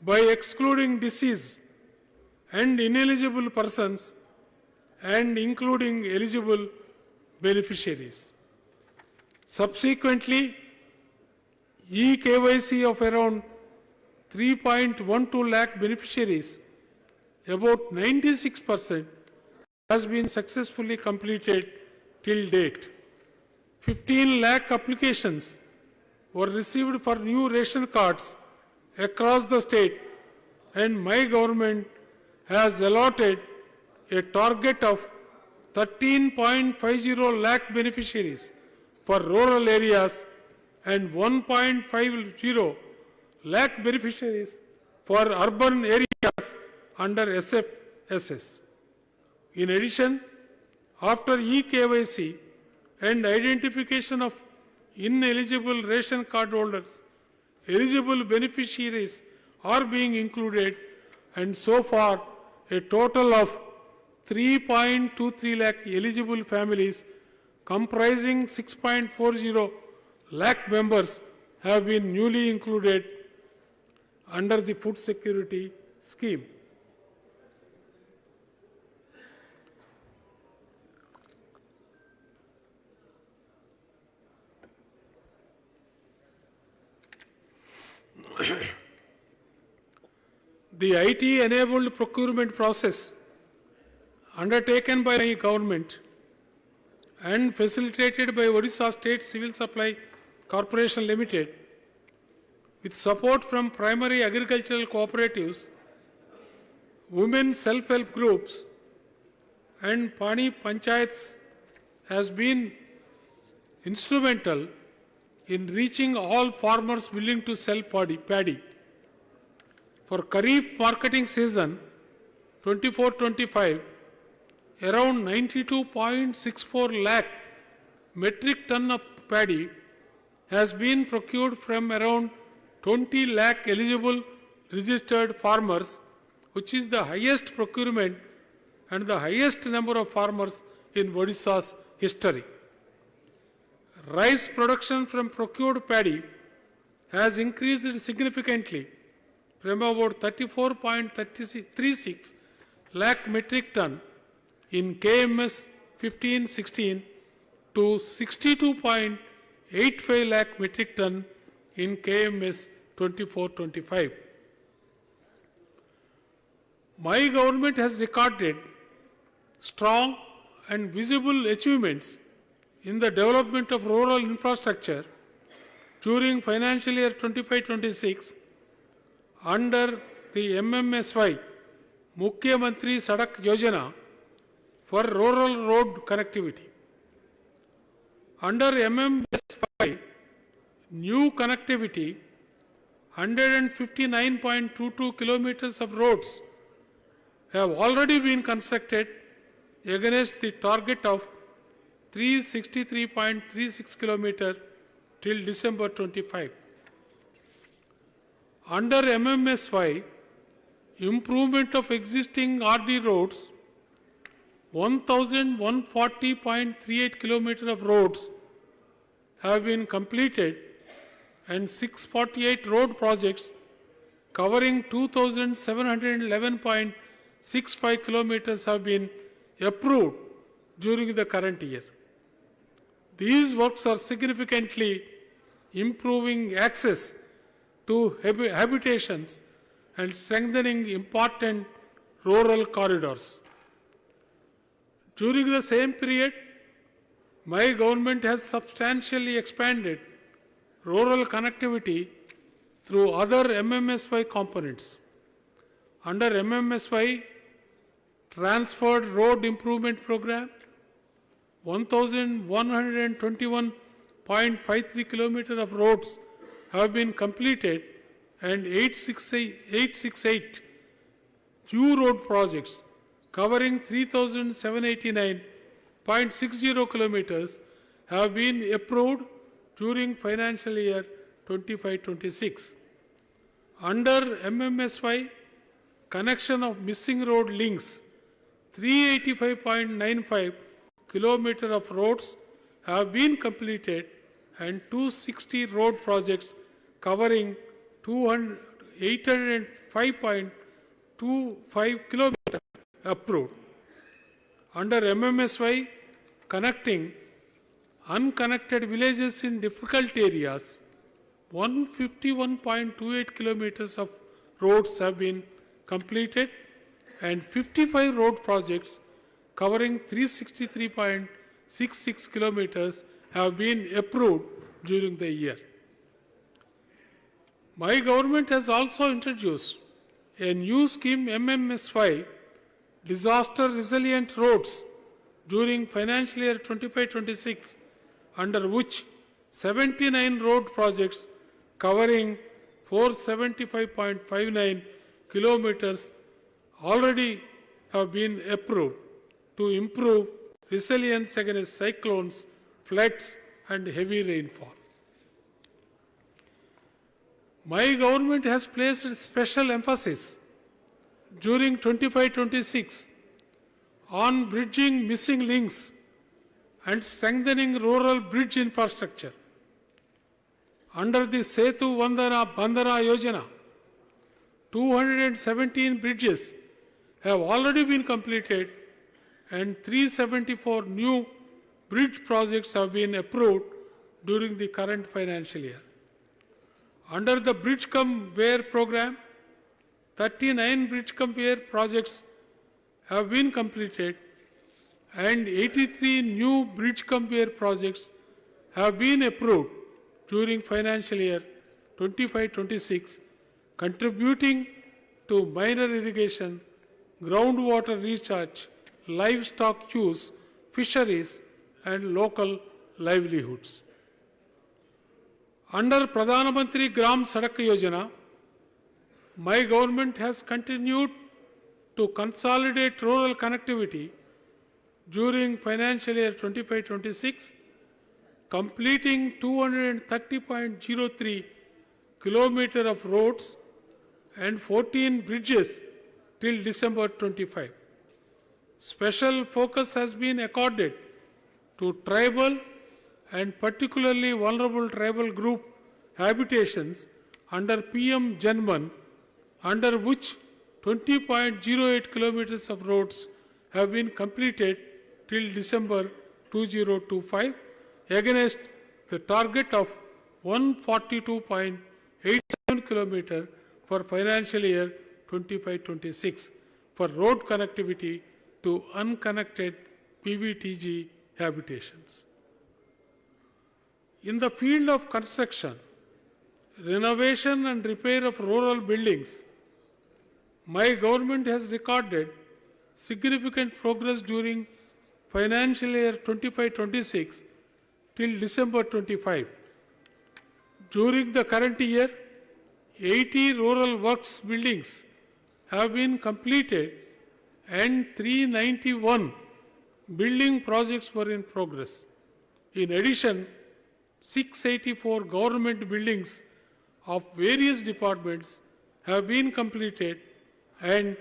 by excluding deceased and ineligible persons and including eligible beneficiaries. Subsequently, e-KYC of around 3.12 lakh beneficiaries, about 96%, has been successfully completed till date. 15 lakh applications were received for new ration cards across the state, and my government has allotted a target of 13.50 lakh beneficiaries for rural areas and 1.50 lakh beneficiaries for urban areas under SFSS. In addition, after e-KYC and identification of ineligible ration card holders, eligible beneficiaries are being included, and so far a total of 3.23 lakh eligible families comprising 6.40 lakh members have been newly included under the food security scheme. The IT-enabled procurement process undertaken by the government and facilitated by Odisha State Civil Supply Corporation Limited with support from primary agricultural cooperatives, women self-help groups and Pani Panchayats has been instrumental in reaching all farmers willing to sell paddy. For Kharif marketing season 24-25, around 92.64 lakh metric ton of paddy has been procured from around 20 lakh eligible registered farmers, which is the highest procurement and the highest number of farmers in Odisha's history. Rice production from procured paddy has increased significantly from about 34.36 lakh metric ton in KMS 15-16 to 62.85 lakh metric ton in KMS 24-25. My government has recorded strong and visible achievements in the development of rural infrastructure during financial year 25-26 under the MMSY, Mukhya Mantri Sadak Yojana, for rural road connectivity. Under MMSY, new connectivity, 159.22 kilometers of roads have already been constructed against the target of 363.36 kilometers till December 25. Under MMSY, improvement of existing RD roads, 1,140.38 kilometers of roads have been completed and 648 road projects covering 2,711.65 kilometers have been approved during the current year. These works are significantly improving access to habitations and strengthening important rural corridors. During the same period, my government has substantially expanded rural connectivity through other MMSY components. Under MMSY, Transferred Road Improvement Program, 1,121.53 kilometers of roads have been completed and 868 new road projects covering 3,789.60 kilometers have been approved during financial year 25-26. Under MMSY, connection of missing road links, 385.95 kilometers of roads have been completed and 260 road projects covering 805.25 kilometers approved. Under MMSY, connecting unconnected villages in difficult areas, 151.28 kilometers of roads have been completed and 55 road projects covering 363.66 kilometers have been approved during the year. My government has also introduced a new scheme MMSY, Disaster Resilient Roads, during financial year 25-26, under which 79 road projects covering 475.59 kilometers already have been approved to improve resilience against cyclones, floods and heavy rainfall. My government has placed special emphasis during 25-26 on bridging missing links and strengthening rural bridge infrastructure. Under the Setu Bandhana Yojana, 217 bridges have already been completed and 374 new bridge projects have been approved during the current financial year. Under the Bridge Cum Wear program, 39 bridge cum wear projects have been completed and 83 new bridge cum wear projects have been approved during financial year 25-26, contributing to minor irrigation, groundwater recharge, livestock use, fisheries and local livelihoods. Under Pradhan Mantri Gram Sadak Yojana, my government has continued to consolidate rural connectivity during financial year 25-26, completing 230.03 kilometers of roads and 14 bridges till December 25. Special focus has been accorded to tribal and particularly vulnerable tribal group habitations under PM Janman, under which 20.08 kilometers of roads have been completed till December 2025 against the target of 142.87 kilometers for financial year 25-26 for road connectivity to unconnected PVTG habitations. In the field of construction, renovation and repair of rural buildings, my government has recorded significant progress during financial year 25-26 till December 25. During the current year, 80 rural works buildings have been completed and 391 building projects were in progress. In addition, 684 government buildings of various departments have been completed and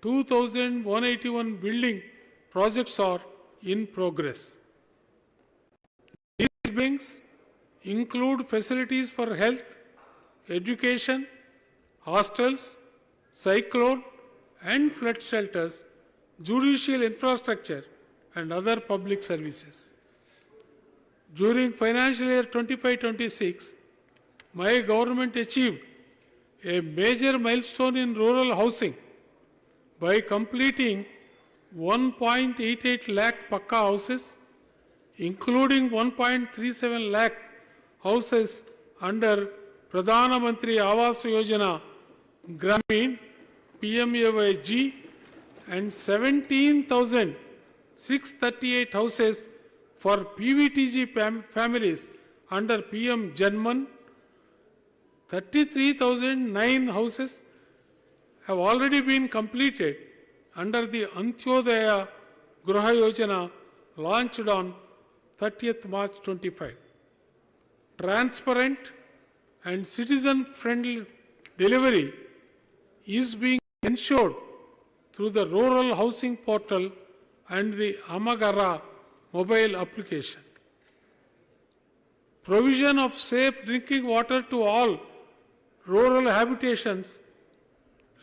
2,181 building projects are in progress. These buildings include facilities for health, education, hostels, cyclone and flood shelters, judicial infrastructure and other public services. During financial year 25-26, my government achieved a major milestone in rural housing by completing 1.88 lakh Pakka houses, including 1.37 lakh houses under Pradhana Mantri Awas Yojana Gramin PMAYG and 17,638 houses for PVTG families under PM Janman. 33,009 houses have already been completed under the Antyodaya Gruha Yojana launched on 30th March 25. Transparent and citizen-friendly delivery is being ensured through the Rural Housing Portal and the Amagara mobile application. Provision of safe drinking water to all rural habitations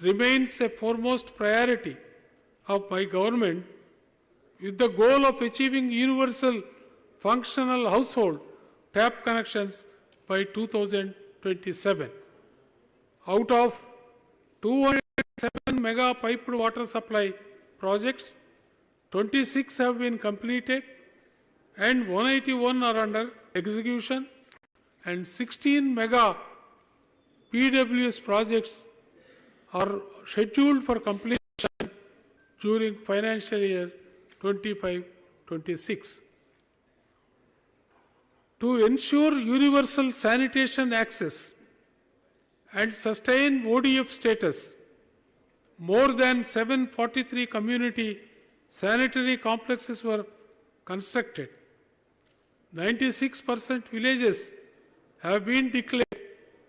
remains a foremost priority of my government, with the goal of achieving universal functional household tap connections by 2027. Out of 207 mega piped water supply projects, 26 have been completed and 181 are under execution, and 16 mega PWS projects are scheduled for completion during financial year 25-26. To ensure universal sanitation access and sustain ODF status, more than 743 community sanitary complexes were constructed. 96% villages have been declared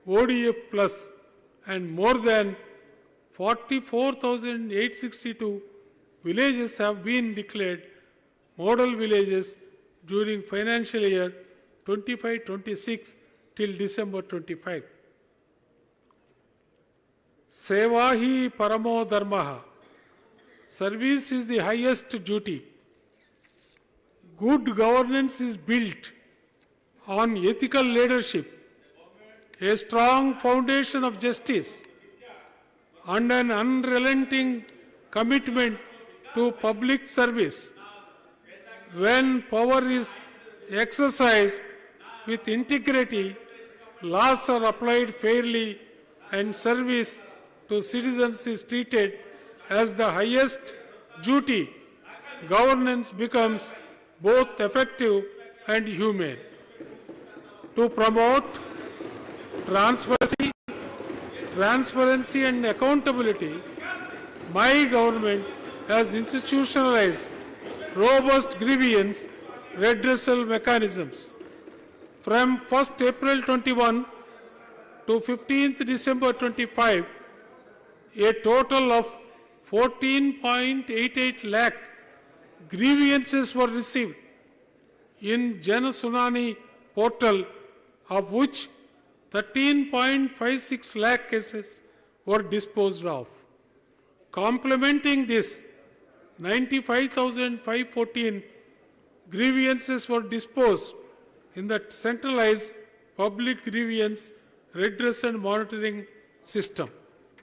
ODF plus, and more than 44,862 villages have been declared model villages during financial year 25-26 till December 25. Seva hi paramo dharmaha. Service is the highest duty. Good governance is built on ethical leadership, a strong foundation of justice, and an unrelenting commitment to public service. When power is exercised with integrity, laws are applied fairly, and service to citizens is treated as the highest duty, governance becomes both effective and humane. To promote transparency and accountability, my government has institutionalized robust grievance redressal mechanisms. From 1st April 21 to 15th December 25, a total of 14.88 lakh grievances were received in Jana Sunani portal, of which 13.56 lakh cases were disposed of. Complementing this, 95,514 grievances were disposed in the centralized public grievance redress and monitoring system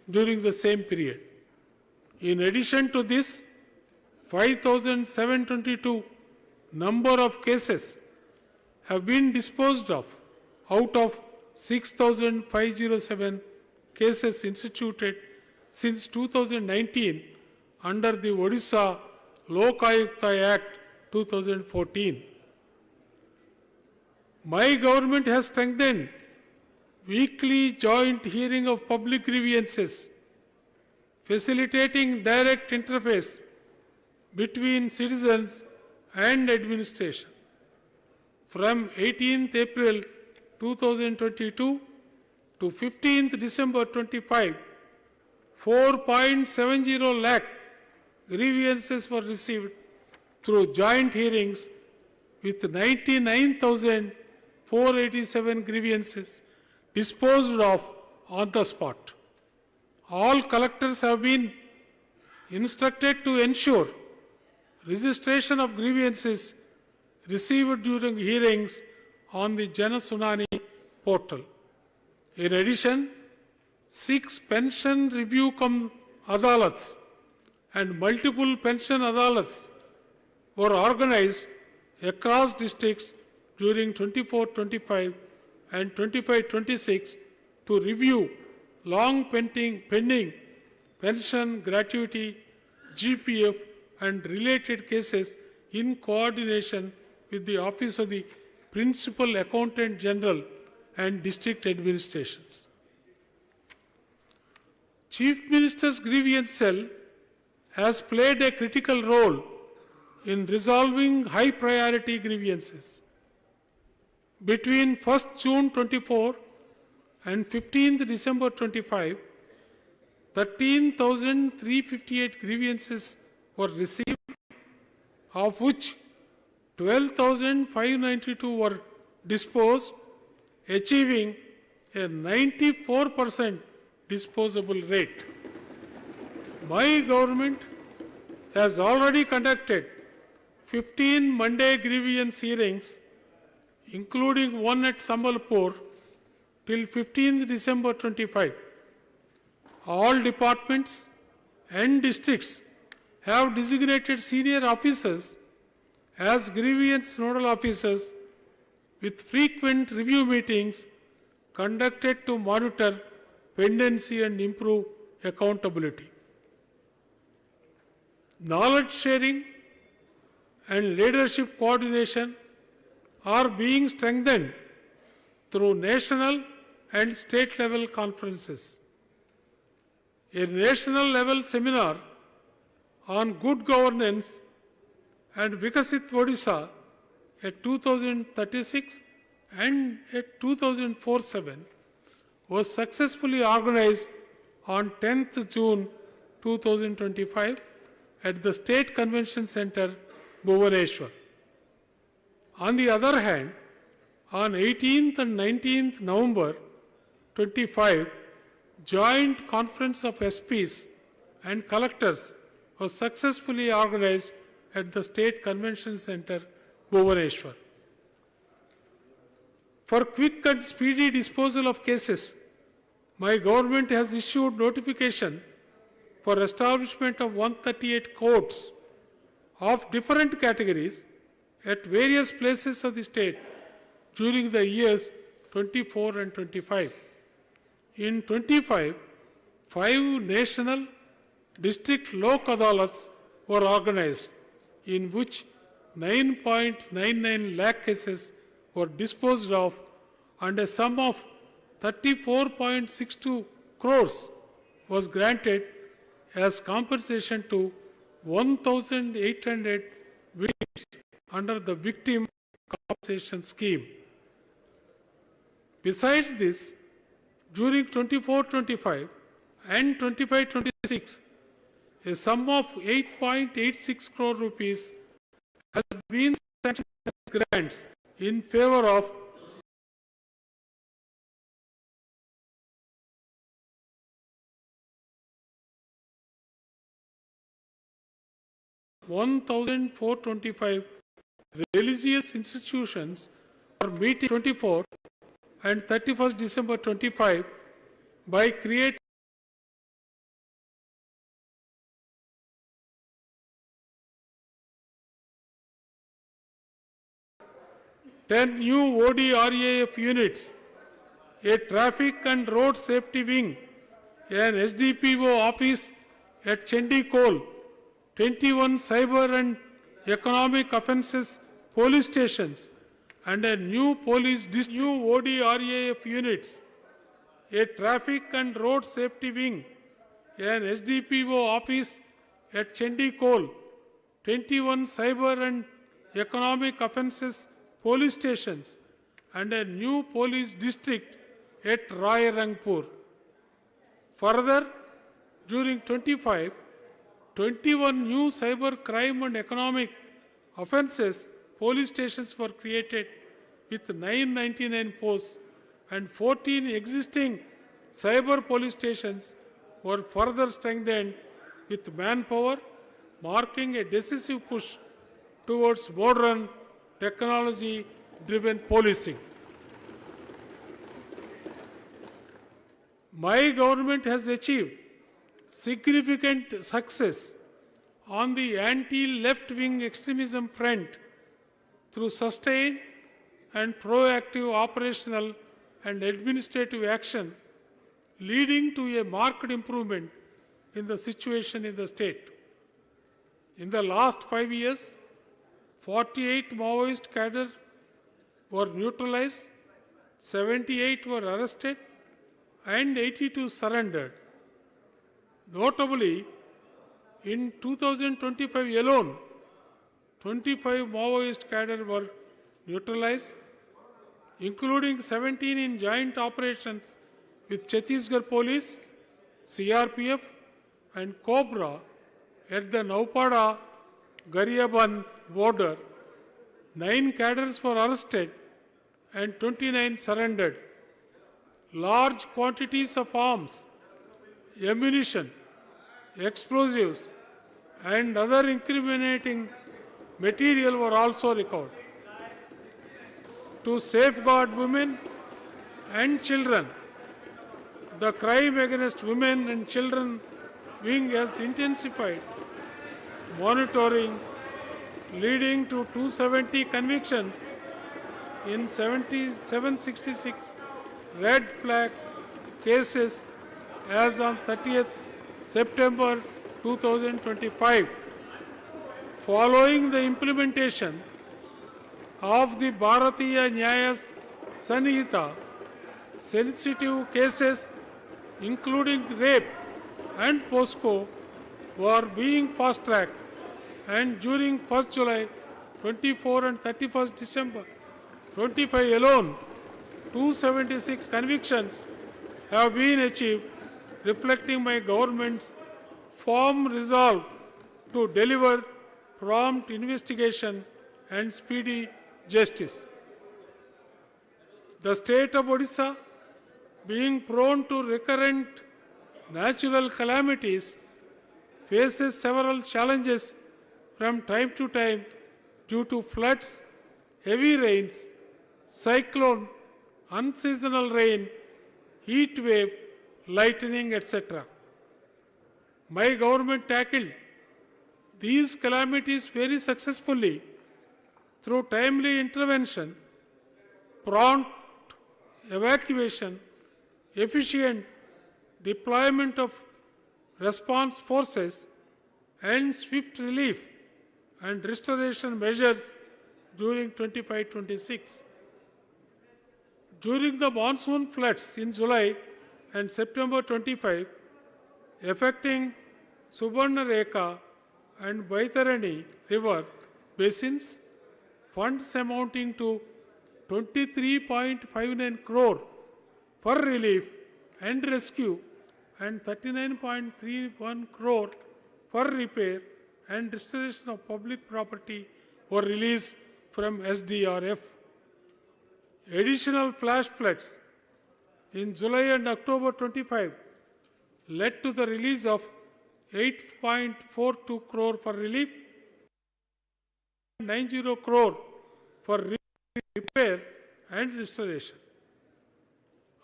during the same period. In addition to this, 5,722 number of cases have been disposed of out of 6,507 cases instituted since 2019 under the Odisha Lokayukta Act 2014. My government has strengthened weekly joint hearing of public grievances, facilitating direct interface between citizens and administration. From 18th April 2022 to 15th December 25, 4.70 lakh grievances were received through joint hearings, with 99,487 grievances disposed of on the spot. All collectors have been instructed to ensure registration of grievances received during hearings on the Jana Sunani portal. In addition, 6 pension review adalats and multiple pension adalats were organized across districts during 24-25 and 25-26 to review long pending pension, gratuity, GPF and related cases in coordination with the Office of the Principal Accountant General and district administrations. Chief Minister's Grievance Cell has played a critical role in resolving high priority grievances. Between 1st June 24 and 15th December 25, 13,358 grievances were received, of which 12,592 were disposed, achieving a 94% disposable rate. My government has already conducted 15 Monday grievance hearings, including one at Sambalpur, till 15th December 25. All departments and districts have designated senior officers as grievance nodal officers, with frequent review meetings conducted to monitor pendency and improve accountability. Knowledge sharing and leadership coordination are being strengthened through national and state level conferences. A national level seminar on good governance and Vikasit Odisha at 2036 and at 2047 was successfully organized on 10th June 2025 at the State Convention Center, Bhubaneswar. On the other hand, on 18th and 19th November 25, joint conference of SPs and collectors was successfully organized at the State Convention Center, Bhubaneswar. For quick and speedy disposal of cases, my government has issued notification for establishment of 138 courts of different categories at various places of the state during the years 24 and 25. In 25, 5 national district Lok Adalats were organized, in which 9.99 lakh cases were disposed of and a sum of 34.62 crores was granted as compensation to 1,800 victims under the Victim Compensation Scheme. Besides this, during 24-25 and 25-26, a sum of 8.86 crore rupees has been sanctioned as grants in favor of 1,425 religious institutions for meeting 24 and 31st December 25 by creating ten new ODRAF units a traffic and road safety wing, an SDPO office at Chandikol, 21 cyber and economic offences police stations, and a new new ODRAF units, a traffic and road safety wing, an SDPO office at Chandikol, 21 cyber and economic offences police stations, and a new police district at Rai Rangpur. Further, during 21 new cyber crime and economic offences police stations were created with 999 posts, and 14 existing cyber police stations were further strengthened with manpower, marking a decisive push towards modern technology-driven policing. My government has achieved significant success on the anti-left-wing extremism front through sustained and proactive operational and administrative action, leading to a marked improvement in the situation in the state. In the last 5 years, 48 Maoist cadres were neutralized, 78 were arrested, and 82 surrendered. Notably, in 2025 alone, 25 Maoist cadres were neutralized, including 17 in joint operations with Chhattisgarh Police, CRPF, and Cobra at the Naupada-Garyaban border. 9 cadres were arrested and 29 surrendered. Large quantities of arms, ammunition, explosives, and other incriminating material were also recovered. To safeguard women and children, the crime against women and children wing has intensified monitoring, leading to 270 convictions in 766 red flag cases as on 30th September 2025. Following the implementation of the Bharatiya Nyaya Sanhita, sensitive cases including rape and POSCO were being fast-tracked, and during 1st July 24 and 31st December 25 alone, 276 convictions have been achieved, reflecting my government's firm resolve to deliver prompt investigation and speedy justice. The state of Odisha, being prone to recurrent natural calamities, faces several challenges from time to time due to floods, heavy rains, cyclone, unseasonal rain, heat wave, lightning, etc. My government tackled these calamities very successfully through timely intervention, prompt evacuation, efficient deployment of response forces, and swift relief and restoration measures during 25-26. During the monsoon floods in July and September 25, affecting Subarnareka and Baitarani river basins, funds amounting to 23.59 crore for relief and rescue and 39.31 crore for repair and restoration of public property were released from SDRF. Additional flash floods in July and October 25 led to the release of 8.42 crore for relief, 90 crore for repair and restoration.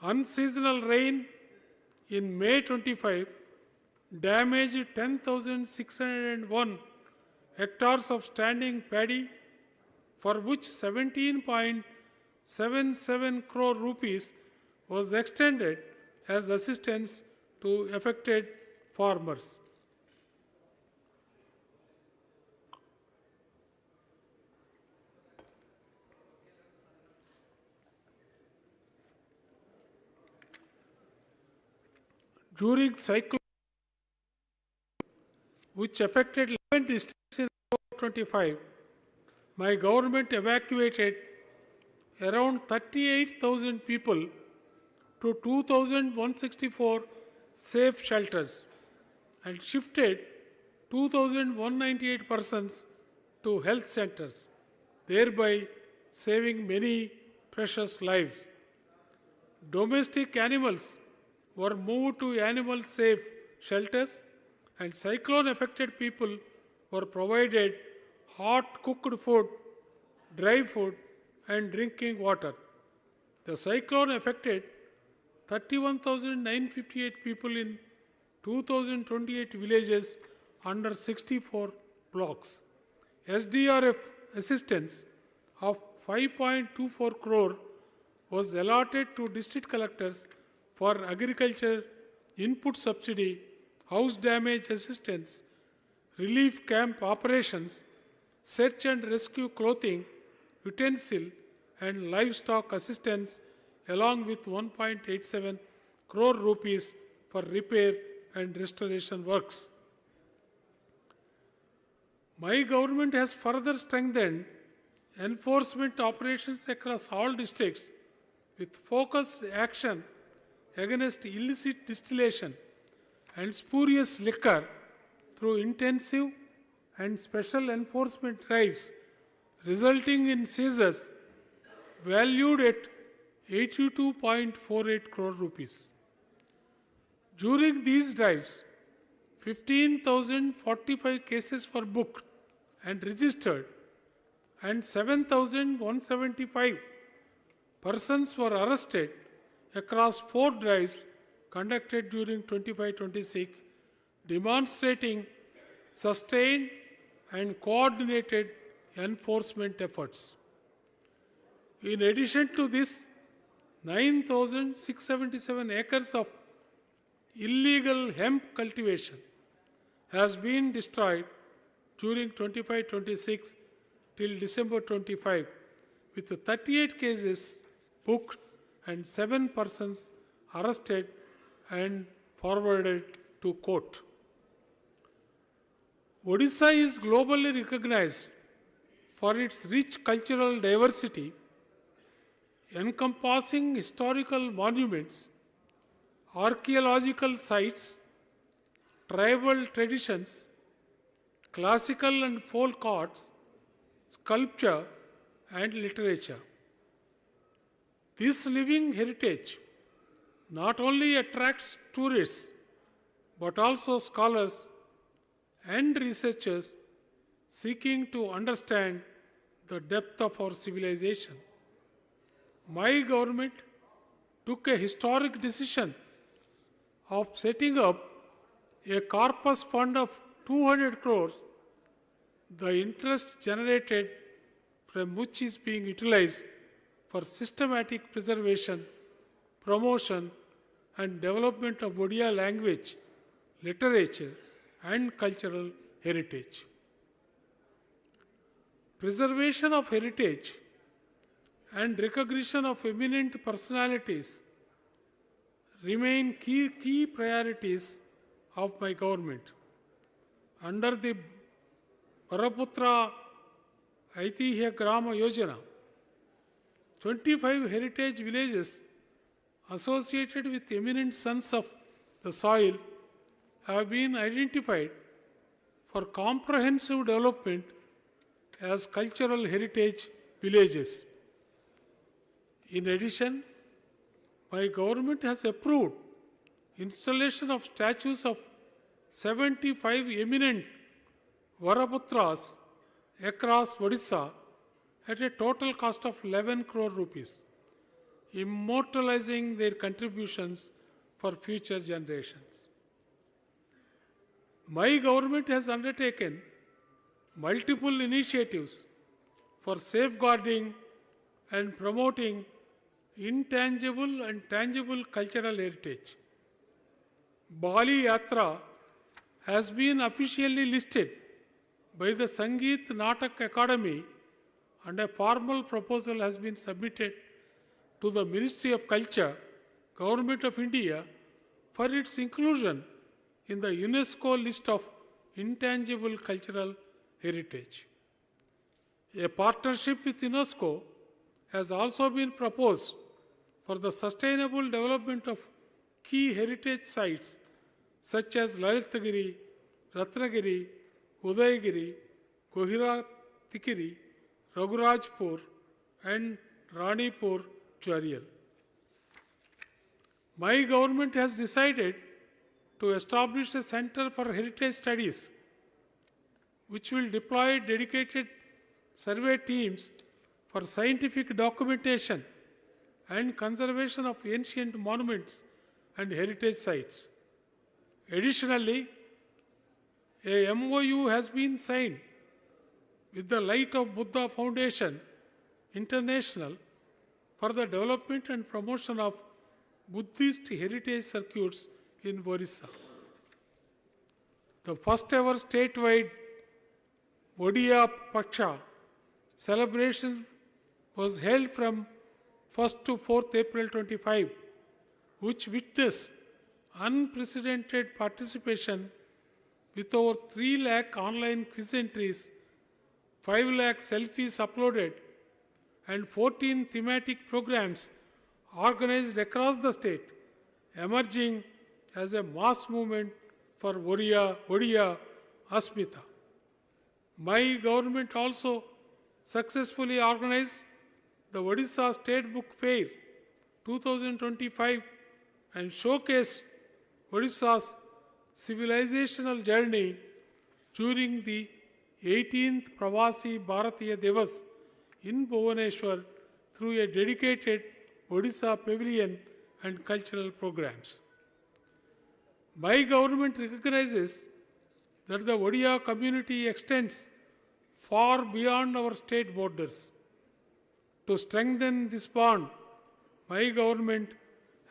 Unseasonal rain in May 25 damaged 10,601 hectares of standing paddy, for which 17.77 crore rupees was extended as assistance to affected farmers. During cyclone which affected 11 districts in 25, my government evacuated around 38,000 people to 2,164 safe shelters and shifted 2,198 persons to health centers, thereby saving many precious lives. Domestic animals were moved to animal safe shelters and cyclone affected people were provided hot cooked food, dry food and drinking water. The cyclone affected 31,958 people in 2,028 villages under 64 blocks. SDRF assistance of 5.24 crore was allotted to district collectors for agriculture input subsidy, house damage assistance, relief camp operations, search and rescue clothing, utensil and livestock assistance along with 1.87 crore rupees for repair and restoration works. My government has further strengthened enforcement operations across all districts with focused action against illicit distillation and spurious liquor through intensive and special enforcement drives, resulting in seizures valued at 82.48 crore rupees. During these drives, 15,045 cases were booked and registered, and 7,175 persons were arrested across 4 drives conducted during 25-26, demonstrating sustained and coordinated enforcement efforts. In addition to this, 9,677 acres of illegal hemp cultivation has been destroyed during 25-26 till December 25, with 38 cases booked and 7 persons arrested and forwarded to court. Odisha is globally recognized for its rich cultural diversity, encompassing historical monuments, archaeological sites, tribal traditions, classical and folk arts, sculpture, and literature. This living heritage not only attracts tourists but also scholars and researchers seeking to understand the depth of our civilization. My government took a historic decision of setting up a corpus fund of 200 crores, the interest generated from which is being utilized for systematic preservation, promotion and development of Odia language, literature and cultural heritage. Preservation of heritage and recognition of eminent personalities remain key priorities of my government. Under the Baraputra Aitihya Grama Yojana, 25 heritage villages associated with eminent sons of the soil have been identified for comprehensive development as cultural heritage villages. In addition, my government has approved installation of statues of 75 eminent Varaputras across Odisha at a total cost of 11 crore rupees, immortalizing their contributions for future generations. My government has undertaken multiple initiatives for safeguarding and promoting intangible and tangible cultural heritage. Bali Yatra has been officially listed by the Sangeet Natak Academy, and a formal proposal has been submitted to the Ministry of Culture, Government of India, for its inclusion in the UNESCO list of intangible cultural heritage. A partnership with UNESCO has also been proposed for the sustainable development of key heritage sites such as Lalitagiri, Ratnagiri, Udayagiri, Gohira Tikiri, Raghurajpur, and Ranipur Jarial. My government has decided to establish a Center for Heritage Studies, which will deploy dedicated survey teams for scientific documentation and conservation of ancient monuments and heritage sites. Additionally, a MOU has been signed with the Light of Buddha Foundation International for the development and promotion of Buddhist heritage circuits in Odisha. The first ever statewide Odiya Paksha celebration was held from 1st to 4th April 25, which witnessed unprecedented participation with over 3 lakh online quiz entries, 5 lakh selfies uploaded, and 14 thematic programs organized across the state, emerging as a mass movement for Odiya Asmita. My government also successfully organized the Odisha State Book Fair 2025 and showcased Odisha's civilizational journey during the 18th Pravasi Bharatiya Divas in Bhubaneswar through a dedicated Odisha pavilion and cultural programs. My government recognizes that the Odiya community extends far beyond our state borders. To strengthen this bond, my government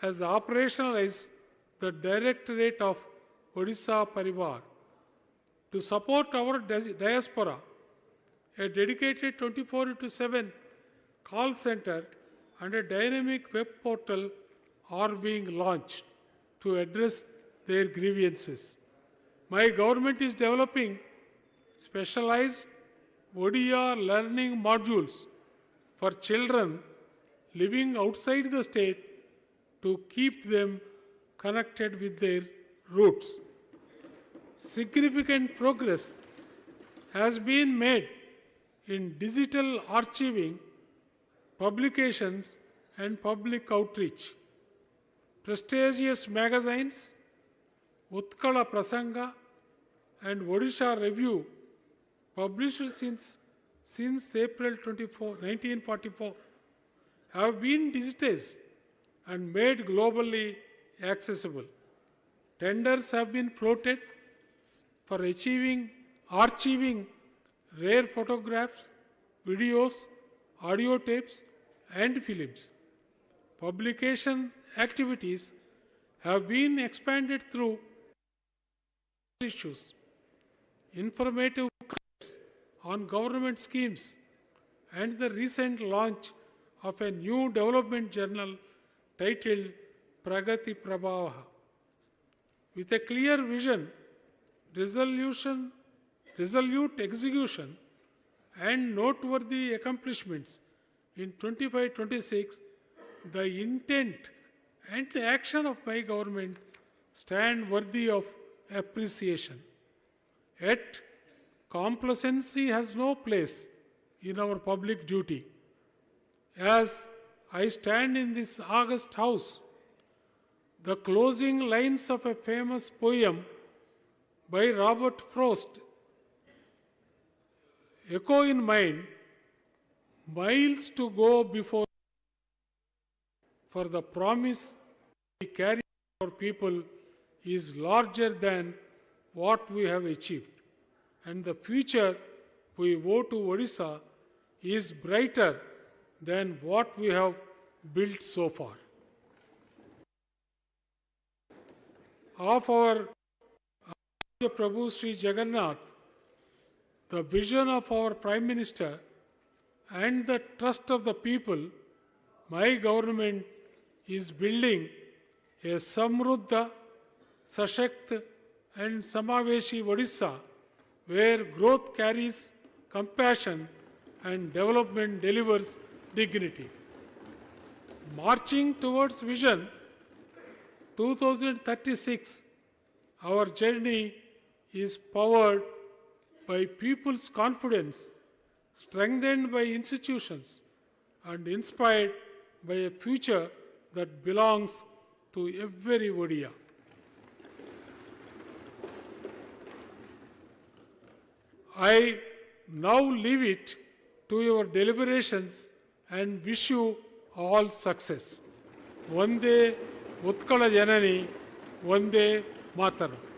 has operationalized the Directorate of Odisha Parivar. To support our diaspora, a dedicated 24/7 call center and a dynamic web portal are being launched to address their grievances. My government is developing specialized Odiya learning modules for children living outside the state to keep them connected with their roots. Significant progress has been made in digital archiving, publications, and public outreach. Prestigious magazines, Utkala Prasanga and Odisha Review, published since April 1944, have been digitized and made globally accessible. Tenders have been floated for archiving rare photographs, videos, audio tapes, and films. Publication activities have been expanded through issues, informative on government schemes, and the recent launch of a new development journal titled Pragati Prabhava. With a clear vision, resolute execution, and noteworthy accomplishments in 25-26, the intent and the action of my government stand worthy of appreciation. Yet, complacency has no place in our public duty. As I stand in this august house, the closing lines of a famous poem by Robert Frost echo in mind, miles to go before, for the promise we carry our people is larger than what we have achieved, and the future we owe to Odisha is brighter than what we have built so far. Of our Prabhu Sri Jagannath, the vision of our Prime Minister and the trust of the people, my government is building a Samruddha, Sashakt and Samaveshi Odisha, where growth carries compassion and development delivers dignity. Marching towards Vision 2036, our journey is powered by people's confidence, strengthened by institutions, and inspired by a future that belongs to every Odia. I now leave it to your deliberations and wish you all success. Vande Utkala Janani, Vande Mataram.